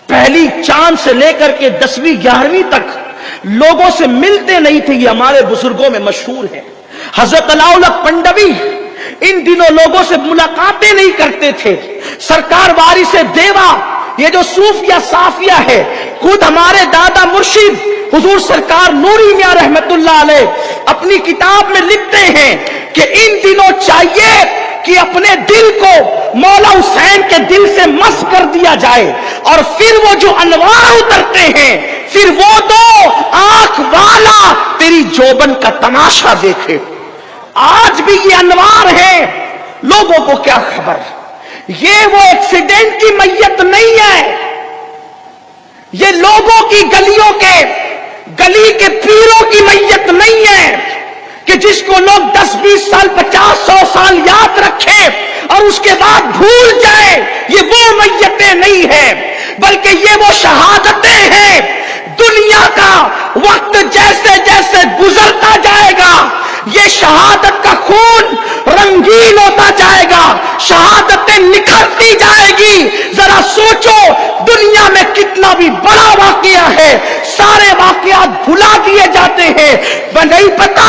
पहली चांद से लेकर के 10वीं 11वीं तक लोगों से मिलते नहीं थे, ये हमारे बुजुर्गों में मशहूर है। हजरत अलाउल्लाह पंडवी इन दिनों लोगों से मुलाकातें नहीं करते थे। सरकार वारी से देवा, ये जो सूफिया साफिया है, खुद हमारे दादा मुर्शिद हुजूर सरकार नूरी मियां रहमतुल्लाह अलैह अपनी किताब में लिखते हैं कि इन दिनों चाहिए कि अपने दिल को मौला हुसैन के दिल से मस कर दिया जाए और फिर वो जो अनवार उतरते हैं, फिर वो तो आंख वाला तेरी जोबन का तमाशा देखे। आज भी ये अनवार है, लोगों को क्या खबर, ये वो एक्सीडेंट की मैयत नहीं है, ये लोगों की गली के पीरों की मैयत नहीं है कि जिसको लोग 10-20 साल 50-100 साल याद रखे और उसके बाद भूल जाए। ये वो मैयतें नहीं है, बल्कि ये वो शहादतें हैं। दुनिया का वक्त जैसे जैसे गुजरता जाएगा, ये शहादत का खून रंगीन होता जाएगा, शहादतें निखरती जाएगी। जरा सोचो, दुनिया में कितना भी बड़ा वाकया है, सारे वाकयात भुला दिए जाते हैं। वह नहीं पता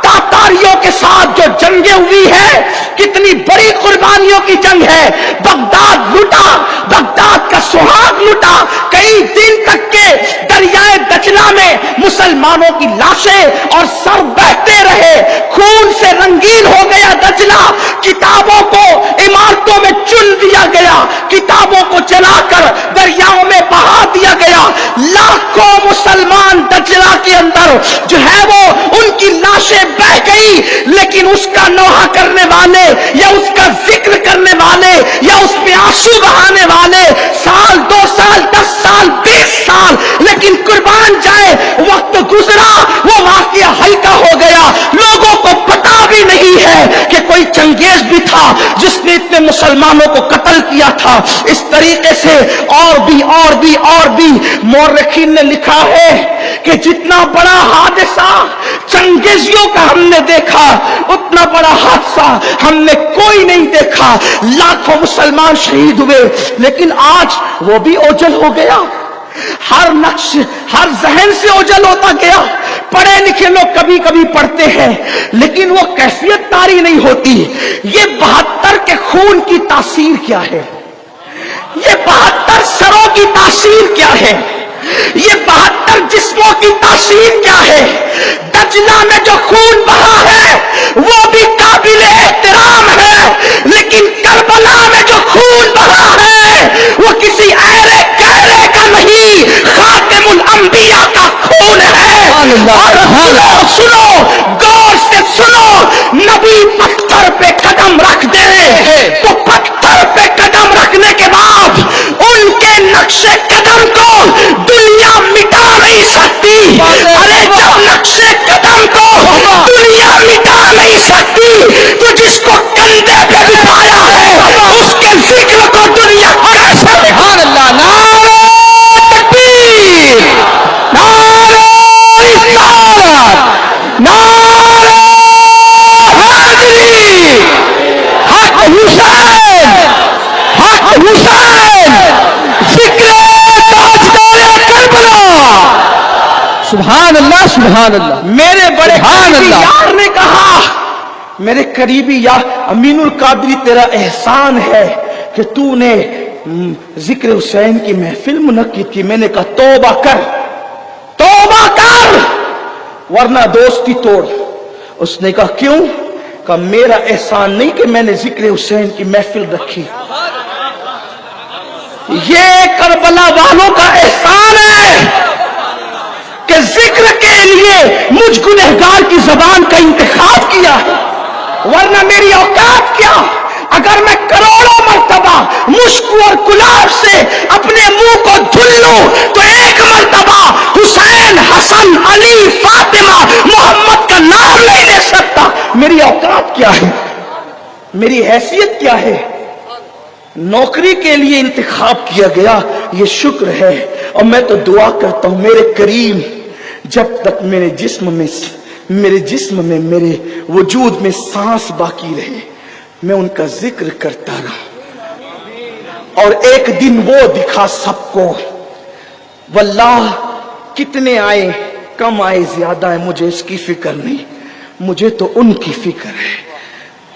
तातारियों के साथ जो जंगें हुई है, कितनी बड़ी कुर्बानियों की जंग है। बगदाद लूटा, बगदाद का सुहाग लूटा, कई दिन तक के दरियाए दजला में मुसलमानों की लाशें और सर बहते रहे, खून से रंगीन हो गया दजला। किताबों को इमारतों में चुन दिया गया, किताबों को जलाकर दरियाओं में बहा दिया गया। लाखों मुसलमान दजला के अंदर जो है वो उनकी लाशें बह गई, लेकिन उसका नोहा करने वाले या उसका जिक्र करने वाले या उस पे आंसू बहाने वाले साल 2 साल 10 साल 20 साल, लेकिन कुर्बान जाए वक्त गुजरा, वो वाकया हल्का हो गया। लोगों को पता भी नहीं है कि कोई चंगेज भी था जिसने इतने मुसलमानों को कत्ल किया था। इस तरीके से और भी मौरखीन ने लिखा है कि जितना बड़ा हादसा चंगेजियों का हमने देखा, उतना बड़ा हादसा हमने कोई नहीं देखा। लाखों मुसलमान शहीद हुए, लेकिन आज वो भी ओझल हो गया। हर नक्श हर जहन से ओझल होता गया। पढ़े लिखे लोग कभी कभी पढ़ते हैं, लेकिन वो कैफियत तारी नहीं होती। ये 72 के खून की तासीर क्या है, ये 72 सरों की तासीर क्या है, ये 72 जिस्मों की तासीर क्या है। दजला में जो खून बहा है वो भी काबिल एहतराम है, लेकिन करबला में जो खून बहा है वो किसी ऐरे गैरे का नहीं, खातिमुल अंबिया का खून है। और सुनो सुनो, गौर से सुनो, नबी पत्थर पे कदम रख दे तो पत्थर पे कदम रखने के बाद उनके नक्शे कदम को दुनिया मिटा नहीं सकती। अरे जब नक्शे कदम को दुनिया मिटा नहीं सकती तो जिसको कंधे पे बिठाया है उसके जिक्र को दुनिया कैसे। सुभान अल्लाह, नारे तकबीर, नारे रिसालत, नारे हैदरी, हक हुसैन, हक हुसैन, जिक्र ताजदार करबला। सुभान अल्लाह, सुभान अल्लाह। मेरे बड़े सुभान करीबी अल्लाह। यार ने कहा, मेरे करीबी यार अमीनुल कादरी, तेरा एहसान है कि तूने जिक्र हुसैन की महफिल मुनक्किद की। मैंने कहा तौबा कर, तौबा कर, वरना दोस्ती तोड़। उसने कहा क्यों? कहा मेरा एहसान नहीं कि मैंने जिक्र हुसैन की महफिल रखी, ये करबला वालों का एहसान है कि जिक्र के लिए मुझ गुनहगार की जबान का इंतखाब किया है, वरना मेरी औकात क्या। अगर मैं करोड़ों मर्तबा मुश्क और गुलाब से अपने मुंह को धुल लूं तो एक मर्तबा हुसैन, हसन, अली, फातिमा, मोहम्मद का नाम नहीं ले सकता। मेरी औकात क्या है, मेरी हैसियत क्या है। नौकरी के लिए इंतखाब किया गया, ये शुक्र है। और मैं तो दुआ करता हूं मेरे करीम, जब तक मेरे जिस्म में मेरे वजूद में सांस बाकी रहे मैं उनका जिक्र करता रहूं। और एक दिन वो दिखा सबको, वल्लाह कितने आए कम आए ज्यादा है मुझे इसकी फिक्र नहीं, मुझे तो उनकी फिक्र है,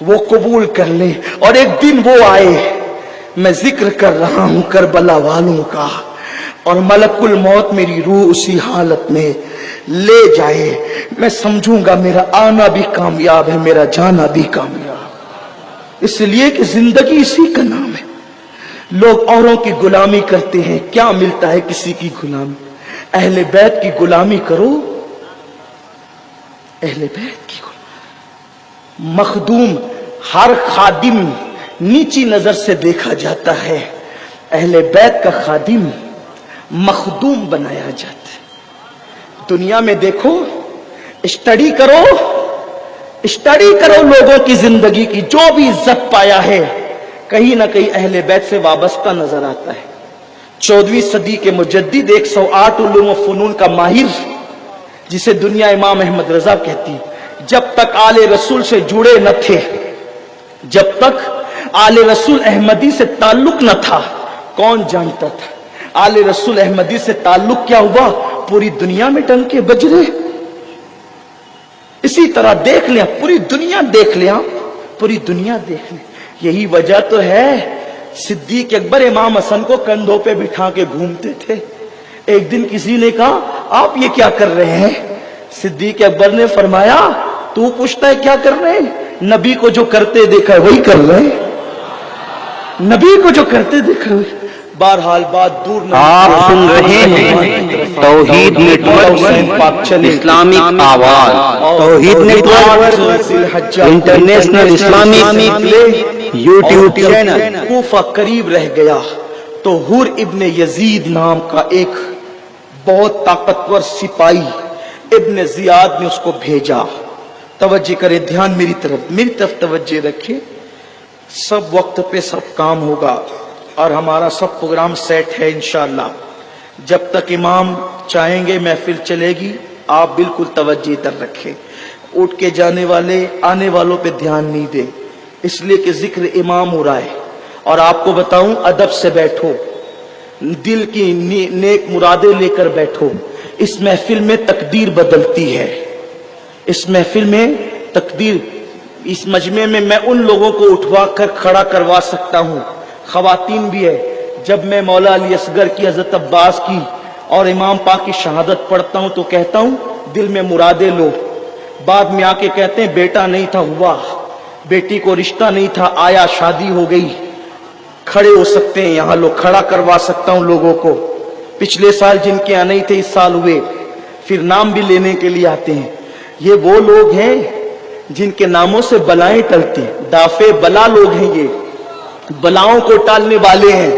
वो कबूल कर ले। और एक दिन वो आए, मैं जिक्र कर रहा हूं करबला वालों का, और मलकुल मौत मेरी रूह उसी हालत में ले जाए, मैं समझूंगा मेरा आना भी कामयाब है, मेरा जाना भी कामयाब। इसलिए कि जिंदगी इसी का नाम है। लोग औरों की गुलामी करते हैं, क्या मिलता है किसी की गुलामी? अहले बैत की गुलामी करो, अहले बैत की गुलामी। मखदूम, हर खादिम नीची नजर से देखा जाता है, अहले बैत का खादिम मखदूम बनाया जाता है। दुनिया में देखो, स्टडी करो लोगों की जिंदगी की, जो भी इज्जत पाया है कहीं ना कहीं अहले बैत से वाबस्ता नजर आता है। 14वीं सदी के मुजद्दिद, 108 उलूम व फनून का माहिर, जिसे दुनिया इमाम अहमद रजा कहती, जब तक आले रसूल से जुड़े न थे, जब तक आले रसूल अहमदी से ताल्लुक न था, कौन जानता था आले रसूल अहमदी से ताल्लुक क्या हुआ? पूरी दुनिया में डंके बज रहे। इसी तरह देख लिया, पूरी दुनिया देख लिया, पूरी दुनिया देख लिया। यही वजह तो है सिद्दीक अकबर इमाम हसन को कंधों पे बिठा के घूमते थे। एक दिन किसी ने कहा आप ये क्या कर रहे हैं? सिद्दीक अकबर ने फरमाया तू पूछता है क्या कर रहे हैं? नबी को जो करते देखा है वही कर रहे हैं, नबी को जो करते देखा है। बहरहाल बात दूर नहीं, आप सुन रहे हैं तौहीद नेटवर्क, इस्लामिक आवाज, Tauheed network international Islamic YouTube channel. Kufa करीब रह गया तो हुर इब्ने यजीद नाम का एक बहुत ताकतवर सिपाही इब्ने जियाद ने उसको भेजा। तवज्जो करे, ध्यान मेरी तरफ तवज्जो रखे। सब वक्त पे सब काम होगा और हमारा सब प्रोग्राम सेट है इंशाअल्लाह। जब तक इमाम चाहेंगे महफिल चलेगी, आप बिल्कुल तवज्जो इधर रखें। उठ के जाने वाले आने वालों पे ध्यान नहीं दे, इसलिए कि जिक्र इमाम हो रहा है। और आपको बताऊं, अदब से बैठो, दिल की नेक मुरादे लेकर बैठो। इस महफिल में तकदीर बदलती है, इस महफिल में तकदीर, इस मजमे में मैं उन लोगों को उठवा कर खड़ा करवा सकता हूँ, खवातीन भी है। जब मैं मौला अली असगर की, हजरत अब्बास की और इमाम पाक की शहादत पढ़ता हूँ तो कहता हूँ दिल में मुरादे लो। बाद में आके कहते हैं बेटा नहीं था हुआ, बेटी को रिश्ता नहीं था आया, शादी हो गई। खड़े हो सकते हैं यहाँ लोग, खड़ा करवा सकता हूँ लोगों को। पिछले साल जिनके यहाँ नहीं थे इस साल हुए, फिर नाम भी लेने के लिए आते हैं। ये वो लोग हैं जिनके नामों से बलाएं टलती, दाफे बला लोग हैं, ये बलाओं को टालने वाले हैं,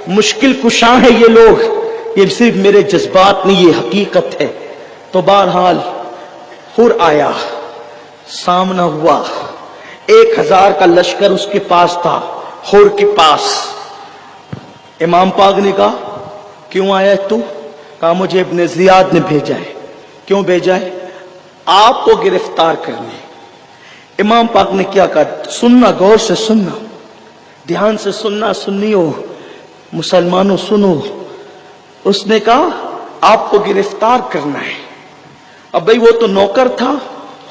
मुश्किल कुशा है ये लोग। ये सिर्फ मेरे जज्बात नहीं, ये हकीकत है। तो बहरहाल हुर आया, सामना हुआ, 1000 का लश्कर उसके पास था, हुर के पास। इमाम पाक ने कहा क्यों आया तू? कहा मुझे इब्ने जियाद ने भेजा है। क्यों भेजा है? आपको गिरफ्तार करने। इमाम पाक ने क्या कहा? सुनना, गौर से सुनना, ध्यान से सुनना, सुन्नियो मुसलमानों सुनो। उसने कहा आपको गिरफ्तार करना है। अब भाई वो तो नौकर था,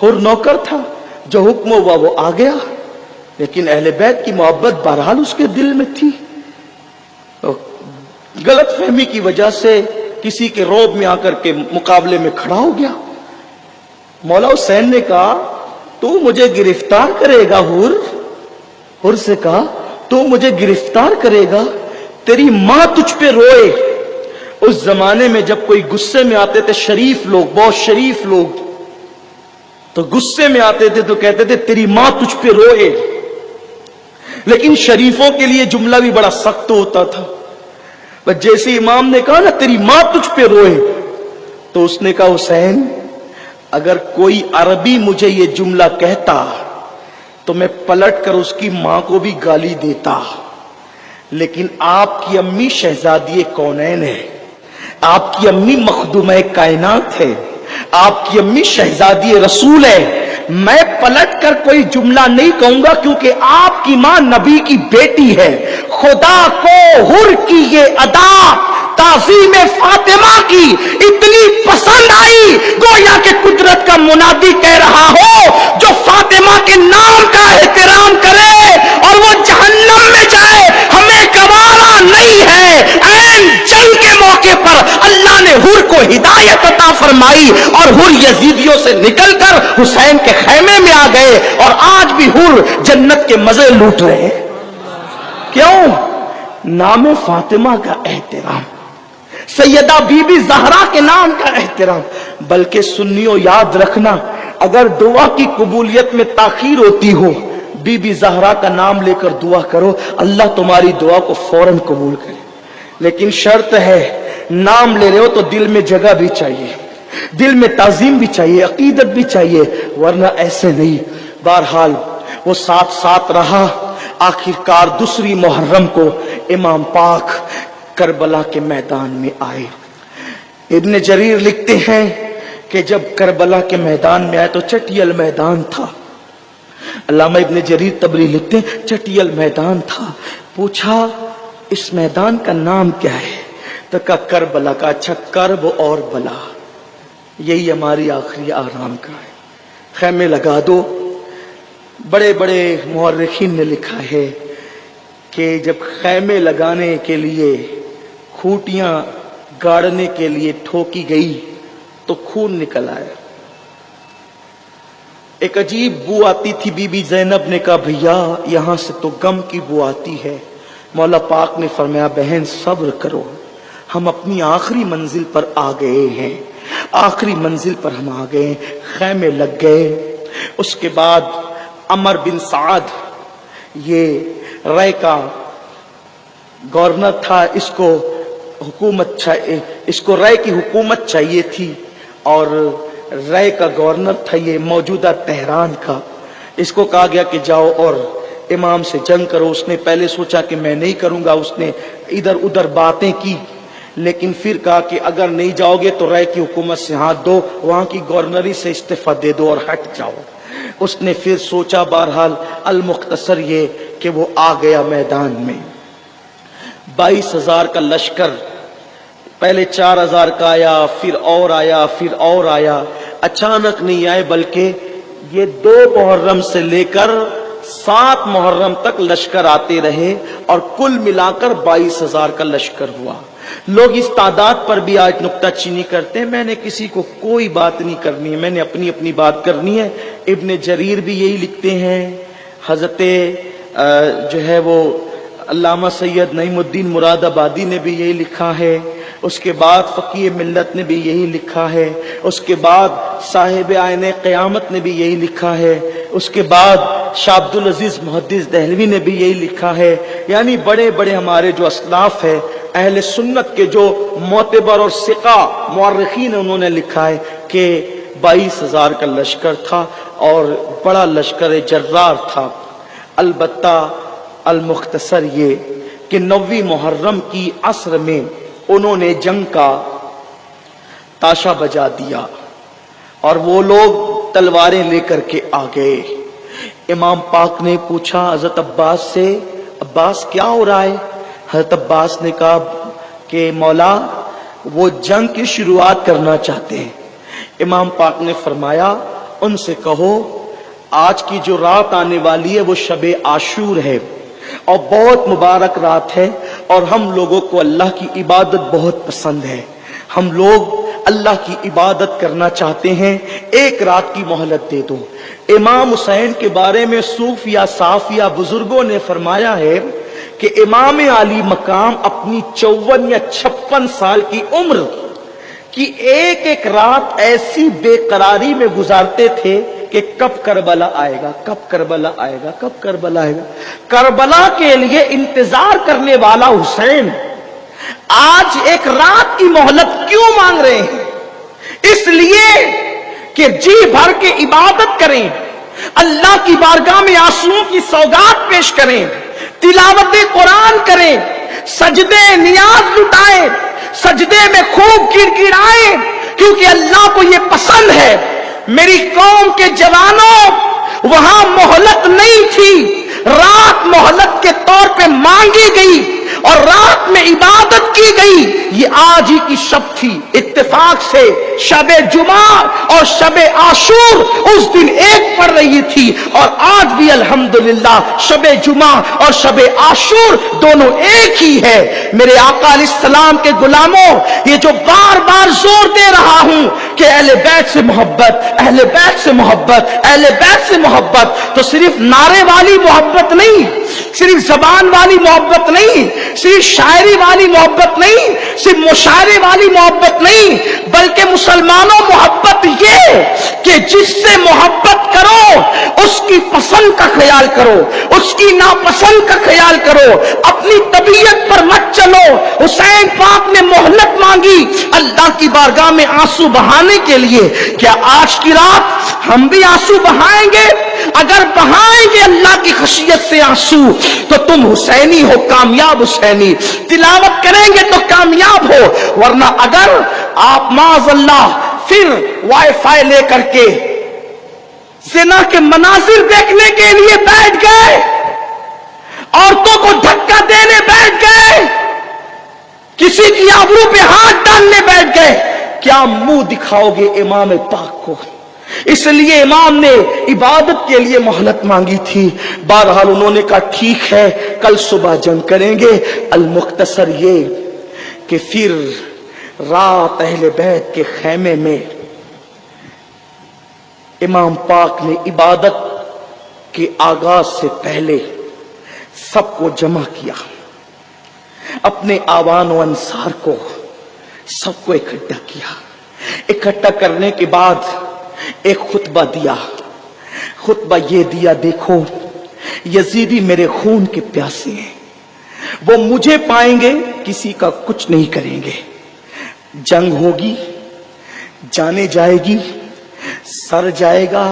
हुर नौकर था, जो हुक्म हुआ वो आ गया, लेकिन अहले बैत की मोहब्बत बहरहाल उसके दिल में थी। गलत फहमी की वजह से किसी के रौब में आकर के मुकाबले में खड़ा हो गया। मौला हुसैन ने कहा तू मुझे गिरफ्तार करेगा? हुर से कहा तू मुझे गिरफ्तार करेगा? तेरी मां तुझ पे रोए। उस जमाने में जब कोई गुस्से में आते थे शरीफ लोग, बहुत शरीफ लोग, तो गुस्से में आते थे तो कहते थे तेरी मां तुझ पे रोए। लेकिन शरीफों के लिए जुमला भी बड़ा सख्त होता था। बस जैसे इमाम ने कहा ना तेरी मां तुझ पे रोए, तो उसने कहा हुसैन अगर कोई अरबी मुझे ये जुमला कहता तो मैं पलट कर उसकी मां को भी गाली देता, लेकिन आपकी अम्मी शहजादी कौनैन है, आपकी अम्मी मखदूम कायनात है, आपकी अम्मी शहजादी रसूल है। मैं पलट कर कोई जुमला नहीं कहूंगा क्योंकि आपकी मां नबी की बेटी है। खुदा को हुर की ये अदा ताज़ीम फातिमा की इतनी पसंद आई, गोया के कुदरत का मुनादी कह रहा हो जो फातिमा के नाम का एहतराम करे और वो जहन्नम में जाए हमें गवारा नहीं है। ऐन जंग के मौके पर अल्लाह ने हुर को हिदायत अता फरमाई और हुर यजीदियों से निकलकर हुसैन के खैमे में आ गए और आज भी हुर जन्नत के मजे लूट रहे हैं। क्यों? नाम फातिमा का एहतराम, सैयदा बीबी ज़हरा के नाम का एहतराम। बल्कि सुन्नियों याद रखना, अगर दुआ की कबूलियत में ताखीर होती हो, बीबी ज़हरा का नाम लेकर दुआ करो, अल्लाह तुम्हारी दुआ को फौरन कबूल करे। लेकिन शर्त है, नाम ले रहे हो तो दिल में जगह भी चाहिए, दिल में ताजीम भी चाहिए, अकीदत भी चाहिए, वरना ऐसे नहीं। बहरहाल वो साथ साथ रहा। आखिरकार दूसरी मुहर्रम को इमाम पाक करबला के मैदान में आए। इब्न जरीर लिखते हैं कि जब करबला के मैदान में आए तो चटियल मैदान था। अल्लामा इब्न जरीर तबरी लिखते हैं चटियल मैदान था। पूछा इस मैदान का नाम क्या है? तो कहा करबला का। अच्छा, करब और बला यही हमारी आखिरी आराम का है, खैमे लगा दो। बड़े बड़े मुअर्रिखीन ने लिखा है कि जब खैमे लगाने के लिए, खूंटियां गाड़ने के लिए ठोकी गई तो खून निकल आया। एक अजीब बू आती थी। बीबी ज़ैनब ने कहा भैया यहां से तो गम की बू आती है। मौला पाक ने फरमाया बहन सब्र करो, हम अपनी आखिरी मंजिल पर आ गए हैं, आखिरी मंजिल पर हम आ गए। खैमे लग गए। उसके बाद अमर बिन साद, ये रय का गवर्नर था, इसको हुकूमत चाहिए, इसको रय की हुकूमत चाहिए थी और रय का गवर्नर था ये मौजूदा तेहरान का। इसको कहा गया कि जाओ और इमाम से जंग करो। उसने पहले सोचा कि मैं नहीं करूंगा, उसने इधर उधर बातें की, लेकिन फिर कहा कि अगर नहीं जाओगे तो रय की हुकूमत से हाथ दो, वहां की गवर्नरी से इस्तीफा दे दो और हट जाओ। उसने फिर सोचा। बहरहाल अल मुख्तसर ये कि वो आ गया मैदान में। 22,000 का लश्कर, पहले 4,000 का आया, फिर और आया, अचानक नहीं आए, बल्कि ये 2 मुहर्रम से लेकर 7 मुहर्रम तक लश्कर आते रहे और कुल मिलाकर 22,000 का लश्कर हुआ। लोग इस तादाद पर भी आज नुक्ताचीनी करते हैं। मैंने किसी को कोई बात नहीं करनी है, मैंने अपनी अपनी बात करनी है। इब्न जरीर भी यही लिखते हैं, हजरते जो है वो अल्लामा सैयद नईमुद्दीन मुरादाबादी ने भी यही लिखा है, उसके बाद फकीह मिल्लत ने भी यही लिखा है, उसके बाद साहिब आईने क़यामत ने भी यही लिखा है, उसके बाद शाह अब्दुल अजीज मुहद्दिस दहलवी ने भी यही लिखा है। यानी बड़े बड़े हमारे जो असलाफ है, अहले सुन्नत के जो मोतबर और सिका मुअर्रिखीन है, उन्होंने लिखा है कि 22,000 का लश्कर था और बड़ा लश्कर जर्रार था। अलबत्ता अल-मुख्तसर ये कि 9वीं मुहर्रम की असर में उन्होंने जंग का ताशा बजा दिया और वो लोग तलवारें लेकर के आ गए। इमाम पाक ने पूछा हजरत अब्बास से, अब्बास क्या हो रहा है? हजरत अब्बास ने कहा कि मौला वो जंग की शुरुआत करना चाहते हैं। इमाम पाक ने फरमाया उनसे कहो आज की जो रात आने वाली है वो शबे आशूर है और बहुत मुबारक रात है और हम लोगों को अल्लाह की इबादत बहुत पसंद है। हम लोग अल्लाह की इबादत करना चाहते हैं, एक रात की मोहलत दे दो। इमाम हुसैन के बारे में सूफिया साफिया बुजुर्गों ने फरमाया है कि इमाम आली मकाम अपनी 54 या 56 साल की उम्र की एक एक रात ऐसी बेकरारी में गुजारते थे कि कब करबला आएगा, कब करबला आएगा, कब करबला आएगा। करबला के लिए इंतजार करने वाला हुसैन आज एक रात की मोहलत क्यों मांग रहे हैं? इसलिए कि जी भर के इबादत करें, अल्लाह की बारगाह में आंसुओं की सौगात पेश करें, तिलावत कुरान करें, सजदे नियाज लुटाएं, सजदे में खूब गिड़गिड़ाएं, क्योंकि अल्लाह को यह पसंद है। मेरी कौम के जवानों, वहां मोहलत नहीं थी, रात मोहलत के तौर पे मांगी गई और रात में इबादत की गई। ये आज ही की शब थी। इत्तेफाक से शबे जुमा और शबे आशूर उस दिन एक पड़ रही थी और आज भी अल्हम्दुलिल्लाह शबे जुमा और शबे आशूर दोनों एक ही है। मेरे आका अलैहिस्सलाम के गुलामों, ये जो बार बार जोर दे रहा हूं कि अहले बैत से मोहब्बत, अहले बैत से मोहब्बत, अहले बैत से मोहब्बत, तो सिर्फ नारे वाली मोहब्बत नहीं, सिर्फ जबान वाली मोहब्बत नहीं, सिर्फ शायरी वाली मोहब्बत नहीं, सिर्फ मुशायरे वाली मोहब्बत नहीं, बल्कि मुसलमानों मोहब्बत ये कि जिससे मोहब्बत करो उसकी पसंद का ख्याल करो, उसकी नापसंद का ख्याल करो, अपनी तबीयत पर मत चलो। हुसैन पाक ने मोहलत मांगी अल्लाह की बारगाह में आंसू बहाने के लिए। क्या आज की रात हम भी आंसू बहाएंगे? अगर बहाएंगे अल्लाह की खशियत से आंसू तो तुम हुसैनी हो, कामयाब हुसैनी। तिलावत करेंगे तो कामयाब हो, वरना अगर आप माज़अल्लाह फिर वाईफाई लेकर के ज़िना के मनाजिर देखने के लिए बैठ गए, औरतों को धक्का देने बैठ गए, किसी की आबरू पे हाथ डालने बैठ गए, क्या मुंह दिखाओगे इमाम पाक को? इसलिए इमाम ने इबादत के लिए मोहलत मांगी थी। बहरहाल उन्होंने कहा ठीक है, कल सुबह जंग करेंगे। अल-मुख्तसर ये कि फिर रात अहले बैत के खैमे में इमाम पाक ने इबादत के आगाज से पहले सबको जमा किया, अपने आवान व अंसार को सबको इकट्ठा किया। इकट्ठा करने के बाद एक खुतबा दिया। खुतबा ये दिया, देखो यजीदी मेरे खून के प्यासे हैं, वो मुझे पाएंगे किसी का कुछ नहीं करेंगे। जंग होगी, जाने जाएगी, सर जाएगा,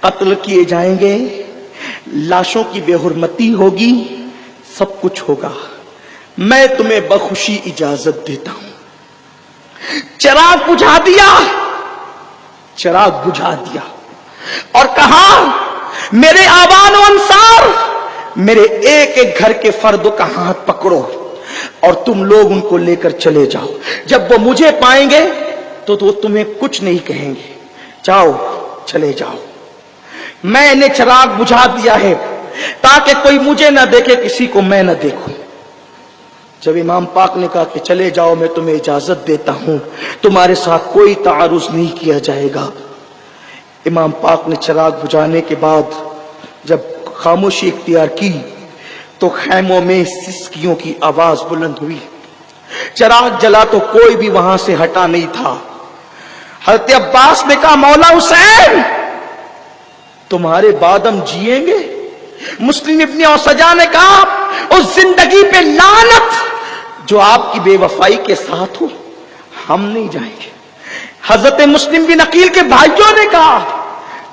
कत्ल किए जाएंगे, लाशों की बेहुरमती होगी, सब कुछ होगा। मैं तुम्हें बखुशी इजाजत देता हूं। चिराग बुझा दिया, चिराग बुझा दिया और कहा मेरे आवान व अंसार, मेरे एक एक घर के फर्द का हाथ पकड़ो और तुम लोग उनको लेकर चले जाओ। जब वो मुझे पाएंगे तो तुम्हें कुछ नहीं कहेंगे, जाओ चले जाओ। मैंने चिराग बुझा दिया है ताकि कोई मुझे ना देखे, किसी को मैं ना देखूं। जब इमाम पाक ने कहा कि चले जाओ, मैं तुम्हें इजाजत देता हूं, तुम्हारे साथ कोई तारुज नहीं किया जाएगा, इमाम पाक ने चिराग बुझाने के बाद जब खामोशी इख्तियार की तो खैमों में सिसकियों की आवाज बुलंद हुई। चिराग जला तो कोई भी वहां से हटा नहीं था। हजरत अब्बास ने कहा, मौला हुसैन तुम्हारे बाद हम जिएंगे? मुस्लिम इब्ने औसजा ने कहा, उस जिंदगी पे लानत जो आपकी बेवफाई के साथ हो, हम नहीं जाएंगे। हजरत मुस्लिम बिन अकील के भाइयों ने कहा,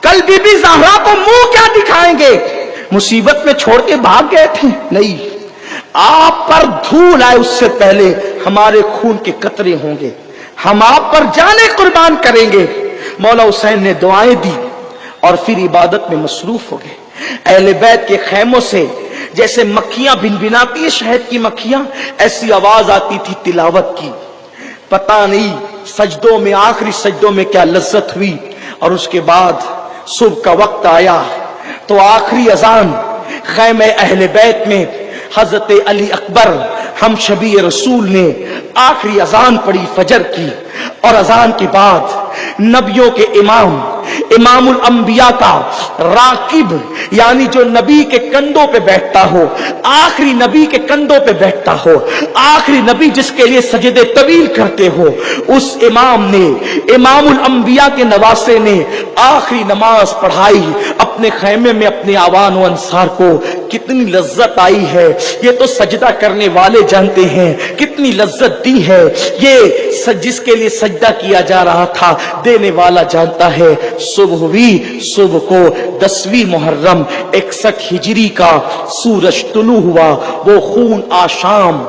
कल बीबी ज़हरा को मुंह क्या दिखाएंगे, मुसीबत में छोड़ के भाग गए थे। नहीं, आप पर धूल आए उससे पहले हमारे खून के कतरे होंगे, हम आप पर जाने कुर्बान करेंगे। मौला हुसैन ने दुआएं दी और फिर इबादत में मसरूफ हो गए। अहले बैत के खैमों से जैसे मक्खियां भिनभिनाती है, शहद की मक्खियां, ऐसी आवाज आती थी तिलावत की। पता नहीं सजदों में, आखिरी सजदों में क्या लज्जत हुई। और उसके बाद सुबह का वक्त आया तो आखिरी अजान खैमे अहले बैत में हजरत अली अकबर हम शबी रसूल ने आखिरी अजान पढ़ी फजर की। और अजान के बाद नबियों के इमामुल अंबिया का राकिब, यानी जो नबी के कंधों पे बैठता हो, आखिरी नबी के कंधों पे बैठता हो, आखिरी नबी जिसके लिए सजदे तवील करते हो, उस इमाम ने, इमामुल अंबिया के नवासे ने आखिरी नमाज पढ़ाई अपने खैमे में अपने आवान व अंसार को। कितनी लज्जत आई है ये तो सजदा करने वाले जानते हैं, कितनी लज्जत दी है ये जिसके लिए सजदा किया जा रहा था, देने वाला जानता है। सुबह हुई, सुबह को 10वीं मुहर्रम 61 हिजरी का सूरज तुलू हुआ। वो खून आशाम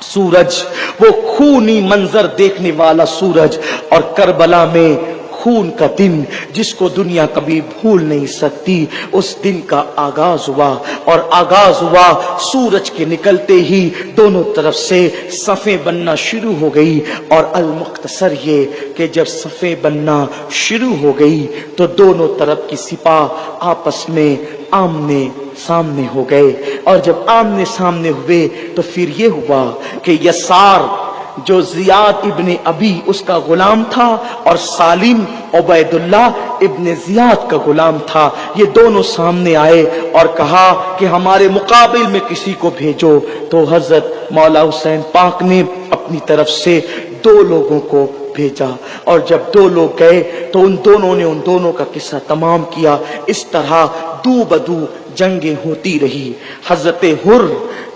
सूरज, वो खूनी मंजर देखने वाला सूरज, और करबला में खून का दिन जिसको दुनिया कभी भूल नहीं सकती, उस दिन का आगाज हुआ। और आगाज हुआ सूरज के निकलते ही दोनों तरफ से सफ़ें बनना शुरू हो गई। और अल मुख्तसर ये कि जब सफ़ें बनना शुरू हो गई तो दोनों तरफ की सिपाह आपस में आमने सामने हो गए। और जब आमने सामने हुए तो फिर ये हुआ कि यसार जो जियाद इब्ने अबी उसका गुलाम था और सालिम उबैदुल्लाह इब्ने जियाद का गुलाम था, ये दोनों सामने आए और कहा कि हमारे मुकाबिल में किसी को भेजो। तो हजरत मौला हुसैन पाक ने अपनी तरफ से 2 लोगों को भेजा। और जब 2 लोग गए तो उन दोनों ने उन दोनों का किस्सा तमाम किया। इस तरह दू बदू जंगें होती रही। हजरत हुर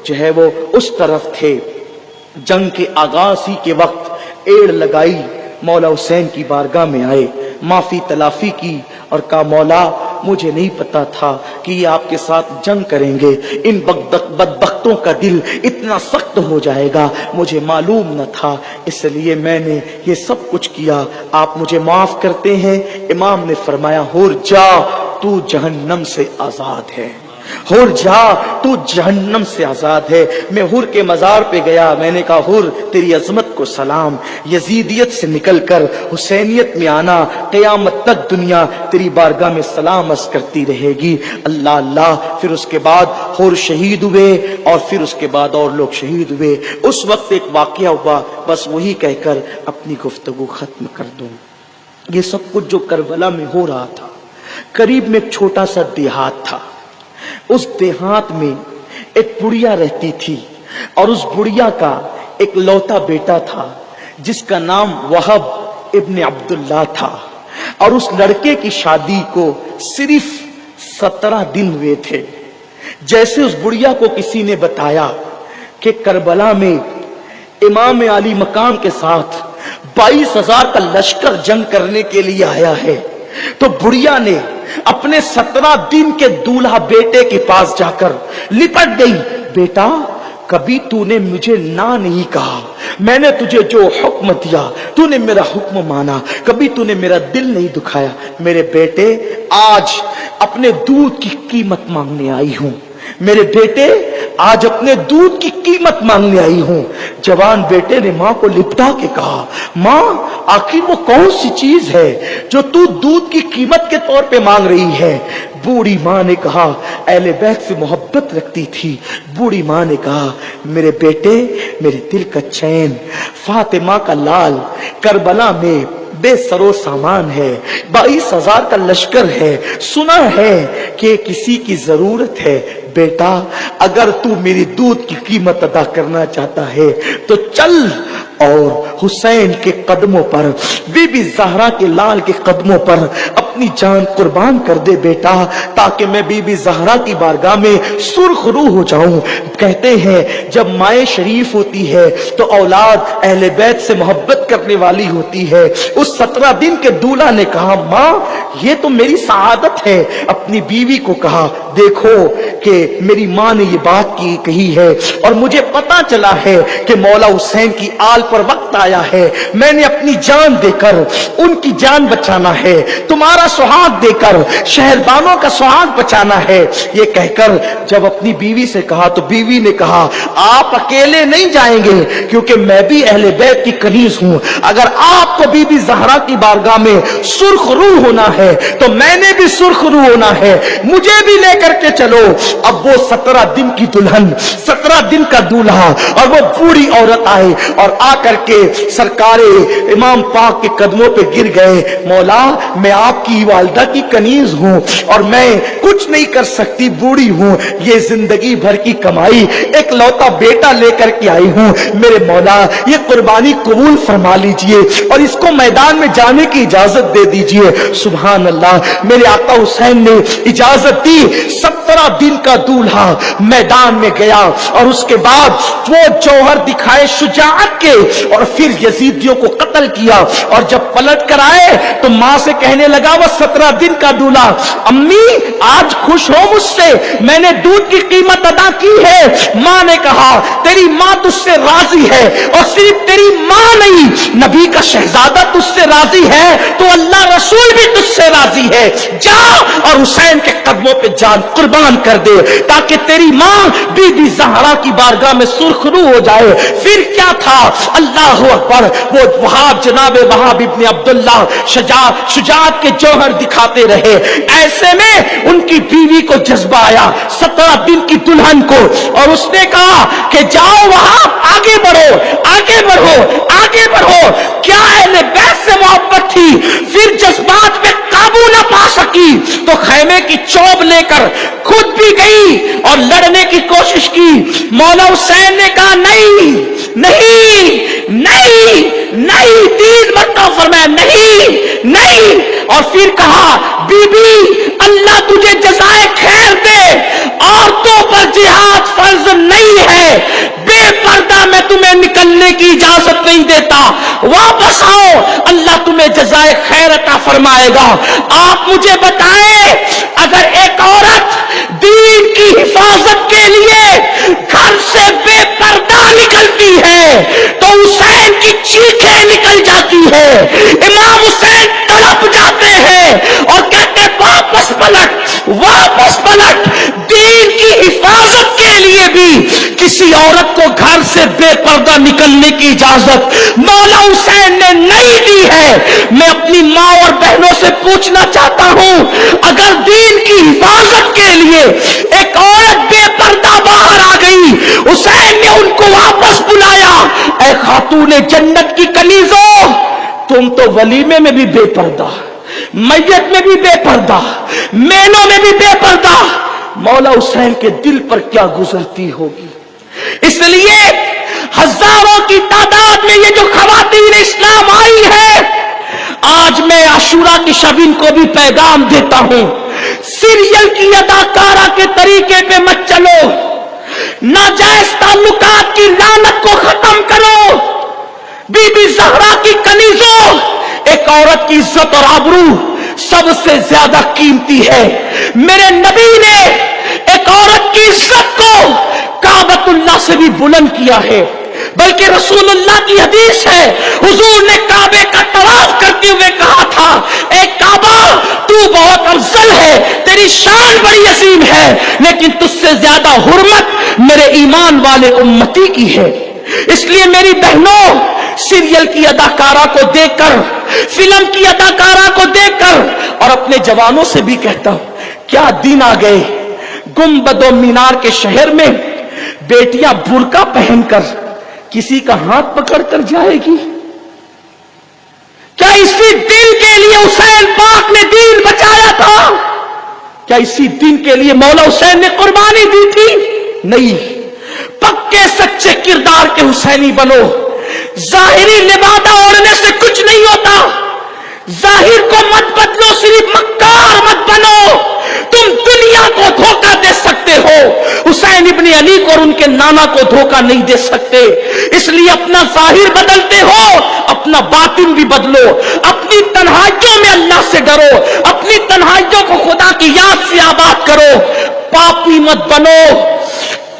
जो है वो उस तरफ थे। जंग के आगाज ही के वक्त एड़ लगाई, मौला हुसैन की बारगाह में आए, माफी तलाफी की और कहा, मौला मुझे नहीं पता था कि ये आपके साथ जंग करेंगे, इन बदबख्तों का दिल इतना सख्त हो जाएगा, मुझे मालूम न था, इसलिए मैंने ये सब कुछ किया, आप मुझे माफ करते हैं। इमाम ने फरमाया, हुर जा, तू जहन्नम से आजाद है। हुर जा, तू जहन्नम से आजाद है। मैं हुर के मजार पे गया, मैंने कहा, हुर तेरी अजमत को सलाम, यजीदियत से निकलकर हुसैनियत में आना, क़यामत तक दुनिया तेरी बारगाह में सलाम अर्ज़ करती रहेगी। अल्लाह अल्लाह। फिर उसके बाद हुर शहीद हुए और फिर उसके बाद और लोग शहीद हुए। उस वक्त एक वाक़या हुआ, बस वही कहकर अपनी गुफ्तगू खत्म कर दूं। ये सब कुछ जो करबला में हो रहा था, करीब में एक छोटा सा देहात था। उस देहात में एक बुढ़िया रहती थी और उस बुढ़िया का एक लौता बेटा था जिसका नाम वहब इब्ने अब्दुल्लाह था। और उस लड़के की शादी को सिर्फ 17 दिन हुए थे। जैसे उस बुढ़िया को किसी ने बताया कि करबला में इमाम अली मकाम के साथ 22,000 का लश्कर जंग करने के लिए आया है, तो बुढ़िया ने अपने 17 दिन के दूल्हा बेटे के पास जाकर लिपट गई, बेटा कभी तूने मुझे ना नहीं कहा, मैंने तुझे जो हुक्म दिया तूने मेरा हुक्म माना, कभी तूने मेरा दिल नहीं दुखाया। मेरे बेटे आज अपने दूध की कीमत मांगने आई हूं, मेरे बेटे आज अपने दूध की कीमत मांगने आई हूं। जवान बेटे ने मां को लिपटा के कहा, मां आखिर वो कौन सी चीज है जो तू दूध की कीमत के तौर पे मांग रही है? बूढ़ी मां ने कहा, अहले बैत से मोहब्बत रखती थी। बूढ़ी मां ने कहा, मेरे बेटे मेरे दिल का चैन, फातिमा का लाल करबला में बेसरो सामान है, 22,000 का लश्कर है, सुना है कि किसी की जरूरत है। बेटा अगर तू मेरी दूध की कीमत अदा करना चाहता है तो चल और हुसैन के कदमों पर, बीबी ज़हरा के लाल के कदमों पर अपनी जान कुर्बान कर दे बेटा, ताकि मैं बीबी ज़हरा की बारगाह में सुर्खरू हो जाऊं। कहते हैं जब माए शरीफ होती है तो औलाद अहले बैत से मोहब्बत करने वाली होती है। उस 17 दिन के दूल्हा ने कहा, मां ये तो मेरी सआदत है। अपनी बीवी को कहा, देखो कि मेरी मां ने ये बात कही है और मुझे पता चला है कि मौला हुसैन की आल पर वक्त आया है, मैंने अपनी जान देकर उनकी जान बचाना है, तुम्हारा सुहाग देकर शहरबानों का सुहाग बचाना है। ये कहकर जब अपनी बीवी से कहा तो बीवी ने कहा, आप अकेले नहीं जाएंगे क्योंकि मैं भी अहले बैत की कनीज हूं। अगर आपको बीबी ज़हरा की बारगाह में सुर्खरू होना है तो मैंने भी सुर्खरू होना है, मुझे भी लेकर के चलो। अब वो 17 दिन की दुल्हन, 17 दिन का दूल्हा और वो बूढ़ी औरत आए और आकर के सरकारे इमाम पाक के कदमों पे गिर गए। मौला मैं आपकी वालिदा की कनीज हूं और मैं कुछ नहीं कर सकती, बूढ़ी हूं, ये जिंदगी भर की कमाई एक लौता बेटा लेकर के आई हूं। मेरे मौला ये कुर्बानी कबूल फरमा लीजिए और इसको मैदान में जाने की इजाजत दे दीजिए। सुभान अल्लाह, मेरे आका हुसैन ने इजाजत दी। 17 दिन का दूल्हा मैदान में गया और उसके बाद वो जौहर दिखाए शुजाअत के और फिर यजीदियों को कत्ल किया। और जब पलट कर आए तो मां से कहने लगा, वो 17 दिन का दूल्हा, अम्मी आज खुश हो मुझसे, मैंने दूध की कीमत अदा की है। मां ने कहा, तेरी मां तुझसे राजी है और सिर्फ तेरी मां नहीं, नबी का शहजादा तुझसे राजी है तो अल्लाह रसूल भी तुझसे राजी है। जा और हुसैन के कदमों पे जान कुर्बान कर दे ताकि तेरी मां बीबी ज़हरा की बारगाह में सुर्खरू हो जाए। फिर क्या था, अल्लाह अकबर, वो वहाब जनाबे वहाब इब्ने अब्दुल्ला शुजाअत के जौहर दिखाते रहे। ऐसे में उनकी बीवी को जज्बा आया 17 दिन की दुल्हन को, और उसने कहा कि जाओ वहाब, आगे बढ़ो, आगे बढ़ो, आगे बढ़ो। क्या अहले बैत से मोहब्बत थी, फिर जज्बात पे काबू न पा सकी तो खैमे की चौब लेकर खुद भी गई और लड़ने की कोशिश की। मौला हुसैन ने कहा, नहीं नहीं नहीं नहीं, 3 मरतबा फरमाया नहीं नहीं, और फिर कहा, बीबी अल्लाह तुझे जज़ाए खैर दे, औरतों पर जिहाद फर्ज नहीं है, बेपर्दा मैं तुम्हें निकलने की इजाजत नहीं देता, वापस आओ, अल्लाह तुम्हें जज़ाए खैर अता फरमाएगा। आप मुझे बताएं, अगर एक औरत दीन की हिफाजत के लिए घर से बेपर्दा निकलती है तो हुसैन की चीखें निकल जाती है, इमाम हुसैन तड़प जाते हैं और कहते वापस पलट, वापस पलट। दीन की हिफाजत के लिए भी किसी औरत को घर से बेपर्दा निकलने की इजाजत मौला हुसैन ने नहीं दी है। मैं अपनी माँ और बहनों से पूछना चाहता हूं, अगर दीन की हिफाजत के लिए एक औरत बेपर्दा बाहर आ गई, हुसैन ने उनको वापस बुलाया, ऐ खातूने जन्नत की कनीजों, तुम तो वलीमे में भी बेपर्दा, मैयत में भी बेपर्दा, मेनों में भी बेपर्दा, मौला हुसैन के दिल पर क्या गुजरती होगी। इसलिए हजारों की तादाद में ये जो खवातीन इस्लाम आई है, आज मैं आशूरा की शब इनको भी पैगाम देता हूं, सीरियल की अदाकारा के तरीके पे मत चलो, नाजायज ताल्लुकात की लानत को खत्म करो। बीबी ज़हरा की कनीजों, एक औरत की इज्जत और आबरू सबसे ज्यादा कीमती है। मेरे नबी ने एक औरत की इज्जत को काबतुल्लाह से भी बुलंद किया है, बल्कि रसूलुल्लाह की हदीस है, हुजूर ने काबे का तवाफ करते हुए कहा था, ए काबा तू बहुत अफजल है, तेरी शान बड़ी अजीम है, लेकिन तुझसे ज्यादा हुर्मत मेरे ईमान वाले उम्मती की है। इसलिए मेरी बहनों, सीरियल की अदाकारा को देखकर, फिल्म की अदाकारा को देखकर, और अपने जवानों से भी कहता हूं, क्या दिन आ गए गुंबदो मीनार के शहर में बेटियां बुर्का पहनकर किसी का हाथ पकड़कर जाएगी। क्या इसी दिन के लिए हुसैन पाक ने दीन बचाया था? क्या इसी दिन के लिए मौला हुसैन ने कुर्बानी दी थी? नहीं। पक्के सच्चे किरदार के हुसैनी बनो। जाहिरी लिबादा ओढ़ने से कुछ नहीं होता। जाहिर को मत बदलो, सिर्फ मक्कार मत बनो। तुम दुनिया को धोखा दे सकते हो, हुसैन इब्ने अली को और उनके नाना को धोखा नहीं दे सकते। इसलिए अपना जाहिर बदलते हो, अपना बातिन भी बदलो। अपनी तन्हाइयों में अल्लाह से डरो, अपनी तन्हाइयों को खुदा की याद से आबाद करो। पापी मत बनो,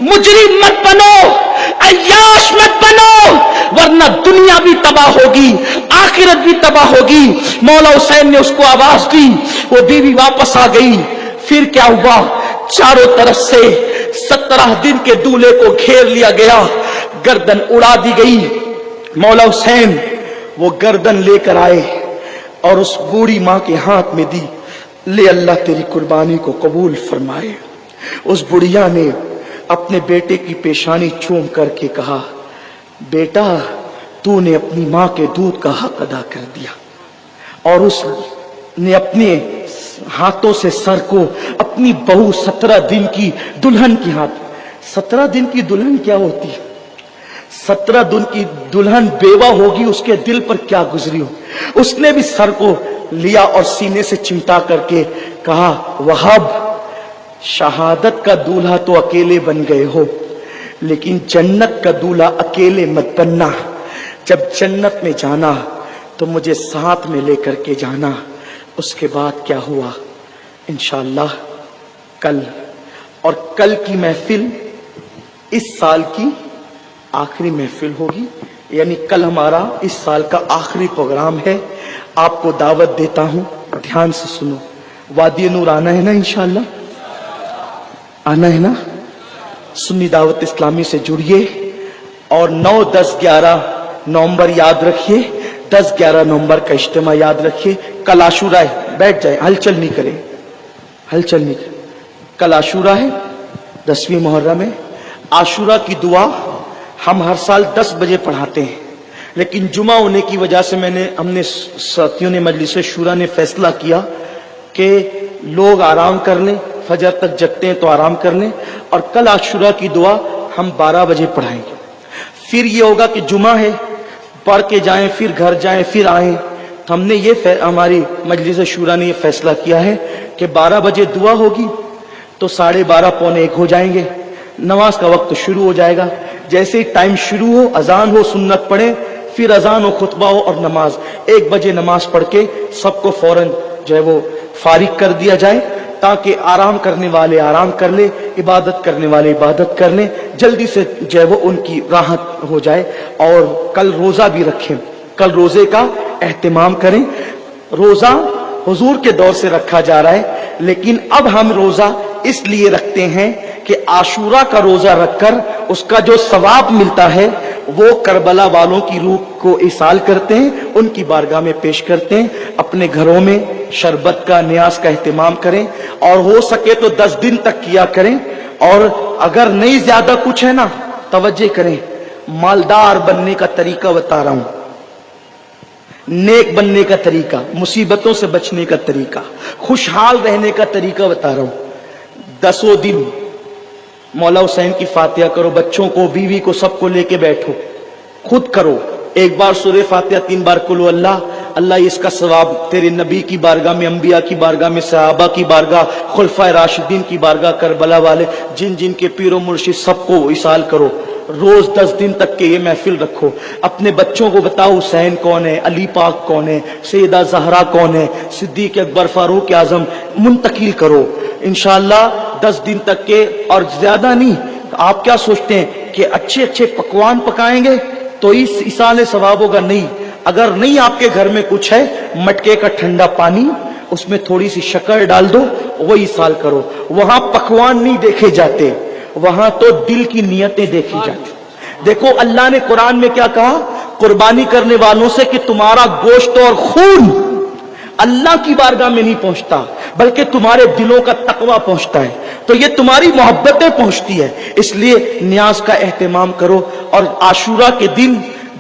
मुजरिम मत बनो, अय्याश मत बनो, वरना दुनिया भी तबाह होगी, आखिरत भी तबाह होगी। मौला हुसैन ने उसको आवाज दी, वो बीवी वापस आ गई। फिर क्या हुआ? चारों तरफ से 17 दिन के दूल्हे को घेर लिया गया, गर्दन उड़ा दी गई। मौला हुसैन वो गर्दन लेकर आए और उस बूढ़ी मां के हाथ में दी। ले अल्लाह तेरी कुर्बानी को कबूल फरमाए। उस बुढ़िया ने अपने बेटे की पेशानी चूम करके कहा, बेटा तूने अपनी मां के दूध का हक अदा कर दिया। और उसने अपने हाथों से सर को अपनी बहू 17 दिन की दुल्हन के हाथ, 17 दिन की दुल्हन क्या होती है? 17 दिन की दुल्हन बेवा होगी, उसके दिल पर क्या गुजरी हो। उसने भी सर को लिया और सीने से चिमटा करके कहा, वहाब शहादत का दूल्हा तो अकेले बन गए हो, लेकिन जन्नत का दूल्हा अकेले मत बनना। जब जन्नत में जाना तो मुझे साथ में लेकर के जाना। उसके बाद क्या हुआ इंशाअल्लाह कल, और कल की महफिल इस साल की आखिरी महफिल होगी, यानी कल हमारा इस साल का आखिरी प्रोग्राम है। आपको दावत देता हूं, ध्यान से सुनो। वादी नूर आना है ना इंशाअल्लाह, आना है ना? सुन्नी दावत इस्लामी से जुड़िए और 9, 10, 11 नवंबर याद रखिए। 10, 11 नवंबर का इज्तिमा याद रखिए। कल आशूरा है, बैठ जाए, हलचल नहीं करें, हलचल नहीं करें। कल आशूरा है, 10वीं मुहर्रम है। आशूरा की दुआ हम हर साल 10 बजे पढ़ाते हैं, लेकिन जुमा होने की वजह से हमने साथियों ने, मजलिस शूरा ने फैसला किया कि लोग आराम कर लें, फजर तक जगते हैं तो आराम कर लें, और कल आशूरा की दुआ हम 12 बजे पढ़ाएंगे। फिर ये होगा कि जुमा है, पढ़ के जाएं, फिर घर जाएं, फिर आएं। तो हमने हमारी मजलिस शूरा ने ये फैसला किया है कि 12 बजे दुआ होगी तो 12:30 पौने 1 हो जाएंगे, नमाज का वक्त शुरू हो जाएगा। जैसे ही टाइम शुरू हो, अजान हो, सुन्नत पढ़े, फिर अजान हो, खुतबा हो और नमाज। 1 बजे नमाज पढ़ के सबको फौरन जो है वो फारिग कर दिया जाए, ताकि आराम करने वाले आराम कर ले, इबादत करने वाले इबादत कर ले, जल्दी से जो है वो उनकी राहत हो जाए। और कल रोजा भी रखें, कल रोजे का एहतिमाम करें। रोजा हुजूर के दौर से रखा जा रहा है, लेकिन अब हम रोजा इसलिए रखते हैं कि आशूरा का रोजा रखकर उसका जो सवाब मिलता है वो करबला वालों की रूह को इसाल करते हैं, उनकी बारगाह में पेश करते हैं। अपने घरों में शरबत का, न्यास का एहतिमाम करें, और हो सके तो 10 दिन तक किया करें। और अगर नहीं ज्यादा कुछ है ना, तवज्जो करें, मालदार बनने का तरीका बता रहा हूं, नेक बनने का तरीका, मुसीबतों से बचने का तरीका, खुशहाल रहने का तरीका बता रहा हूं। 10 दिन मौला हुसैन की फातिहा करो, बच्चों को, बीवी को, सबको लेके बैठो, खुद करो। 1 बार सूरह फातिहा, 3 बार कुल अल्लाह। अल्लाह इसका सवाब तेरे नबी की बारगाह में, अंबिया की बारगाह में, सहाबा की बारगाह, खुलफाए राशिदीन की बारगाह, करबला वाले जिन जिन के पीरो मुर्शिद सबको इसाल करो। रोज 10 दिन तक के ये महफिल रखो। अपने बच्चों को बताओ हुसैन कौन है, अली पाक कौन है, सैयदा ज़हरा कौन है, सिद्दीक अकबर, फारूक आजम, मुंतकिल करो इंशाअल्लाह 10 दिन तक के। और ज्यादा नहीं, आप क्या सोचते हैं कि अच्छे अच्छे पकवान पकाएंगे तो इस इसाले सवाब होगा? नहीं। अगर नहीं आपके घर में कुछ है, मटके का ठंडा पानी اس میں تھوڑی سی شکر ڈال دو, وہی سال کرو. وہاں پکوان نہیں دیکھے جاتے, وہاں تو دل کی نیتیں دیکھی جاتی. دیکھو اللہ نے قرآن میں کیا کہا قربانی کرنے والوں سے, کہ تمہارا گوشت اور خون اللہ کی بارگاہ میں نہیں پہنچتا بلکہ تمہارے دلوں کا تقوی پہنچتا ہے. تو یہ تمہاری محبتیں پہنچتی ہے, اس لیے نیاز کا اہتمام کرو. اور عاشورہ کے دن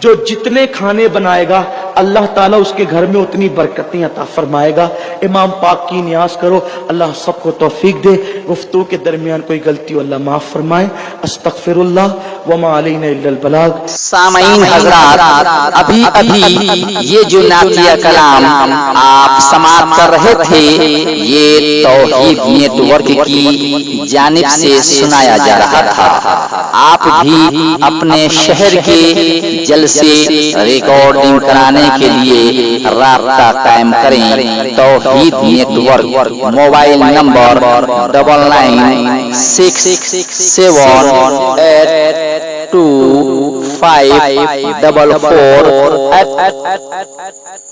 جو جتنے کھانے بنائے گا اللہ تعالیٰ اس کے گھر میں اتنی برکتیں عطا فرمائے گا. امام پاک کی نیاز کرو, اللہ سب کو توفیق دے. گفتگو کے درمیان کوئی غلطی ہو اللہ معاف فرمائے. استغفر اللہ وما علینا الا البلاغ. سامعین حضرات, ابھی یہ جو نعتیہ کلام آپ سماعت کر رہے تھے یہ توحید نیٹ ورک کی جانب سے سنایا جا رہا تھا. آپ بھی اپنے شہر کے جلسے ریکارڈنگ کرانے کے لیے رابطہ قائم کریں. توحید نیٹ ورک, موبائل نمبر 9966782544.